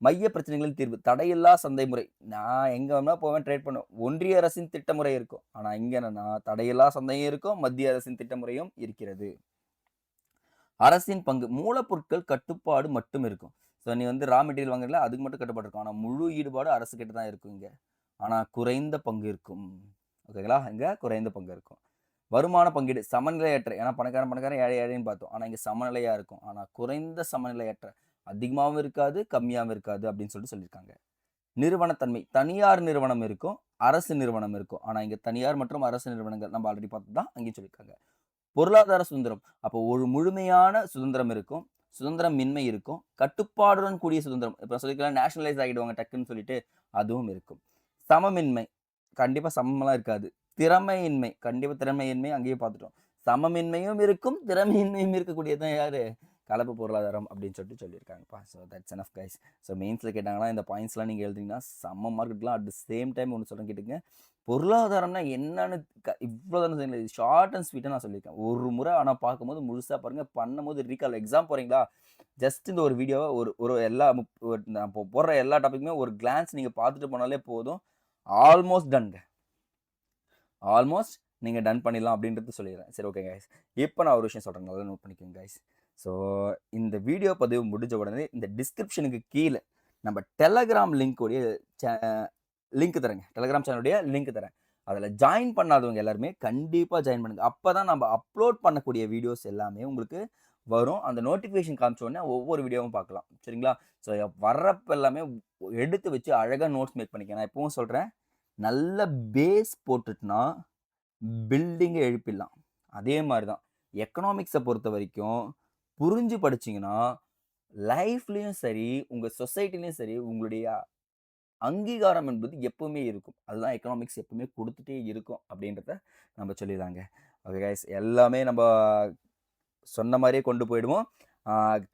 மைய பிரச்சனைகளின் தீர்வு. தடையில்லா சந்தை முறை. நான் எங்க வேணா போவேன் ட்ரேட் பண்ணுவேன். ஒன்றிய அரசின் திட்டமுறை இருக்கும். ஆனா இங்க என்னன்னா, தடையில்லா சந்தையும் இருக்கும். மத்திய அரசின் திட்டமுறையும் இருக்கிறது. அரசின் பங்கு. மூலப்பொருட்கள் கட்டுப்பாடு மட்டும் இருக்கும். ஸோ நீ வந்து ரா மெட்டீரியல் வாங்குறீல அதுக்கு மட்டும் கட்டுப்பாடு இருக்கும். ஆனா முழு ஈடுபாடு அரசு கிட்ட தான் இருக்கும் இங்க. ஆனா குறைந்த பங்கு இருக்கும். ஓகேங்களா? இங்க குறைந்த பங்கு இருக்கும். வருமான பங்கீடு சமநிலையற்ற. ஏன்னா பணக்காரன் பணக்காரன், ஏழை ஏழைன்னு பார்த்தோம். ஆனா இங்க சமநிலையா இருக்கும். ஆனா குறைந்த சமநிலையற்ற. அதிகமாவும் இருக்காது, கம்மியாவும் இருக்காது அப்படின்னு சொல்லிட்டு சொல்லியிருக்காங்க. நிறுவனத்தன்மை. தனியார் நிறுவனம் இருக்கும், அரசு நிறுவனம் இருக்கும். ஆனா இங்க தனியார் மற்றும் அரசு நிறுவனங்கள் நம்ம ஆல்ரெடி பார்த்தது தான் அங்கேயும் சொல்லியிருக்காங்க. பொருளாதார சுதந்திரம். அப்போ ஒரு முழுமையான சுதந்திரம் இருக்கும். சுதந்திரமின்மை இருக்கும். கட்டுப்பாடுடன் கூடிய சுதந்திரம். இப்ப சொல்லிக்கலாம் நேஷனலைஸ் ஆகிடுவாங்க டக்குன்னு சொல்லிட்டு அதுவும் இருக்கும். சமமின்மை. கண்டிப்பா சமமெல்லாம் இருக்காது. திறமையின்மை. கண்டிப்பா திறமையின்மை அங்கேயே பார்த்துட்டோம். சமமின்மையும் இருக்கும், திறமையின்மையும் இருக்கக்கூடியது தான் யாரு? கலப்பு பொருளாதாரம் அப்படின்னு சொல்லியிருக்காங்கப்பா. So that's enough guys. So மெயின்ஸில் கேட்டாங்கன்னா இந்த பாயிண்ட்ஸ்லாம் நீங்கள் எழுதிங்கன்னா செம்ம மார்க் எடுக்கலாம். அட் த சேம் டைம் ஒன்று சொல்கிறேன் கேட்டுங்க, பொருளாதாரம்னா என்னன்னு இவ்வளோ தானே ஷார்ட் அண்ட் ஸ்வீட்டாக நான் சொல்லியிருக்கேன். ஒரு முறை ஆனால் பார்க்கும்போது முழுசாக பாருங்கள், பண்ணும்போது ரீகால் எக்ஸாம் போகிறீங்களா, ஜஸ்ட் இந்த ஒரு வீடியோவை ஒரு எல்லா நான் போடுற எல்லா டாப்பிக்குமே ஒரு கிளான்ஸ் நீங்கள் பார்த்துட்டு போனாலே போதும். ஆல்மோஸ்ட் டன்ங்க. ஆல்மோஸ்ட் நீங்கள் டன் பண்ணிடலாம் அப்படின்றது சொல்லிடுறேன். சரி ஓகே கைஸ். இப்போ நான் ஒரு விஷயம் சொல்கிறேன், நல்லா நோட் பண்ணிக்கோங்க கைஸ். ஸோ இந்த வீடியோ பதிவு முடிஞ்ச உடனே இந்த டிஸ்கிரிப்ஷனுக்கு கீழே நம்ம டெலகிராம் லிங்க்குடைய லிங்க் தரேங்க. டெலகிராம் சேனலுடைய லிங்க் தரேன். அதில் ஜாயின் பண்ணாதவங்க எல்லாருமே கண்டிப்பாக ஜாயின் பண்ணுங்கள். அப்போ தான் நம்ம அப்லோட் பண்ணக்கூடிய வீடியோஸ் எல்லாமே உங்களுக்கு வரும். அந்த நோட்டிஃபிகேஷன் காமிச்ச உடனே ஒவ்வொரு வீடியோவும் பார்க்கலாம். சரிங்களா? ஸோ வர்றப்ப எல்லாமே எடுத்து வச்சு அழகாக நோட்ஸ் மேக் பண்ணிக்க. நான் எப்பவும் சொல்கிறேன், நல்ல பேஸ் போட்டுட்டுனா பில்டிங்கை எழுப்பிடலாம். அதே மாதிரி தான் எக்கனாமிக்ஸை பொறுத்த வரைக்கும் புரிஞ்சு படிச்சிங்கன்னா லைஃப்லேயும் சரி, உங்கள் சொசைட்டிலையும் சரி, உங்களுடைய அங்கீகாரம் என்பது எப்பவுமே இருக்கும். அதுதான் எக்கனாமிக்ஸ் எப்பவுமே கொடுத்துட்டே இருக்கும் அப்படின்றத நம்ம சொல்லிடலாங்க. ஓகே கைஸ், எல்லாமே நம்ம சொன்ன மாதிரியே கொண்டு போயிடுவோம்.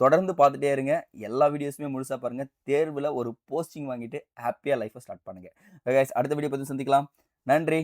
தொடர்ந்து பார்த்துட்டே இருங்க. எல்லா வீடியோஸுமே முழுசாக பாருங்கள். தேர்வில் ஒரு போஸ்டிங் வாங்கிட்டு ஹாப்பியாக லைஃப்பை ஸ்டார்ட் பண்ணுங்கள். ஓகே கைஸ், அடுத்த வீடியோ பற்றி சந்திக்கலாம். நன்றி.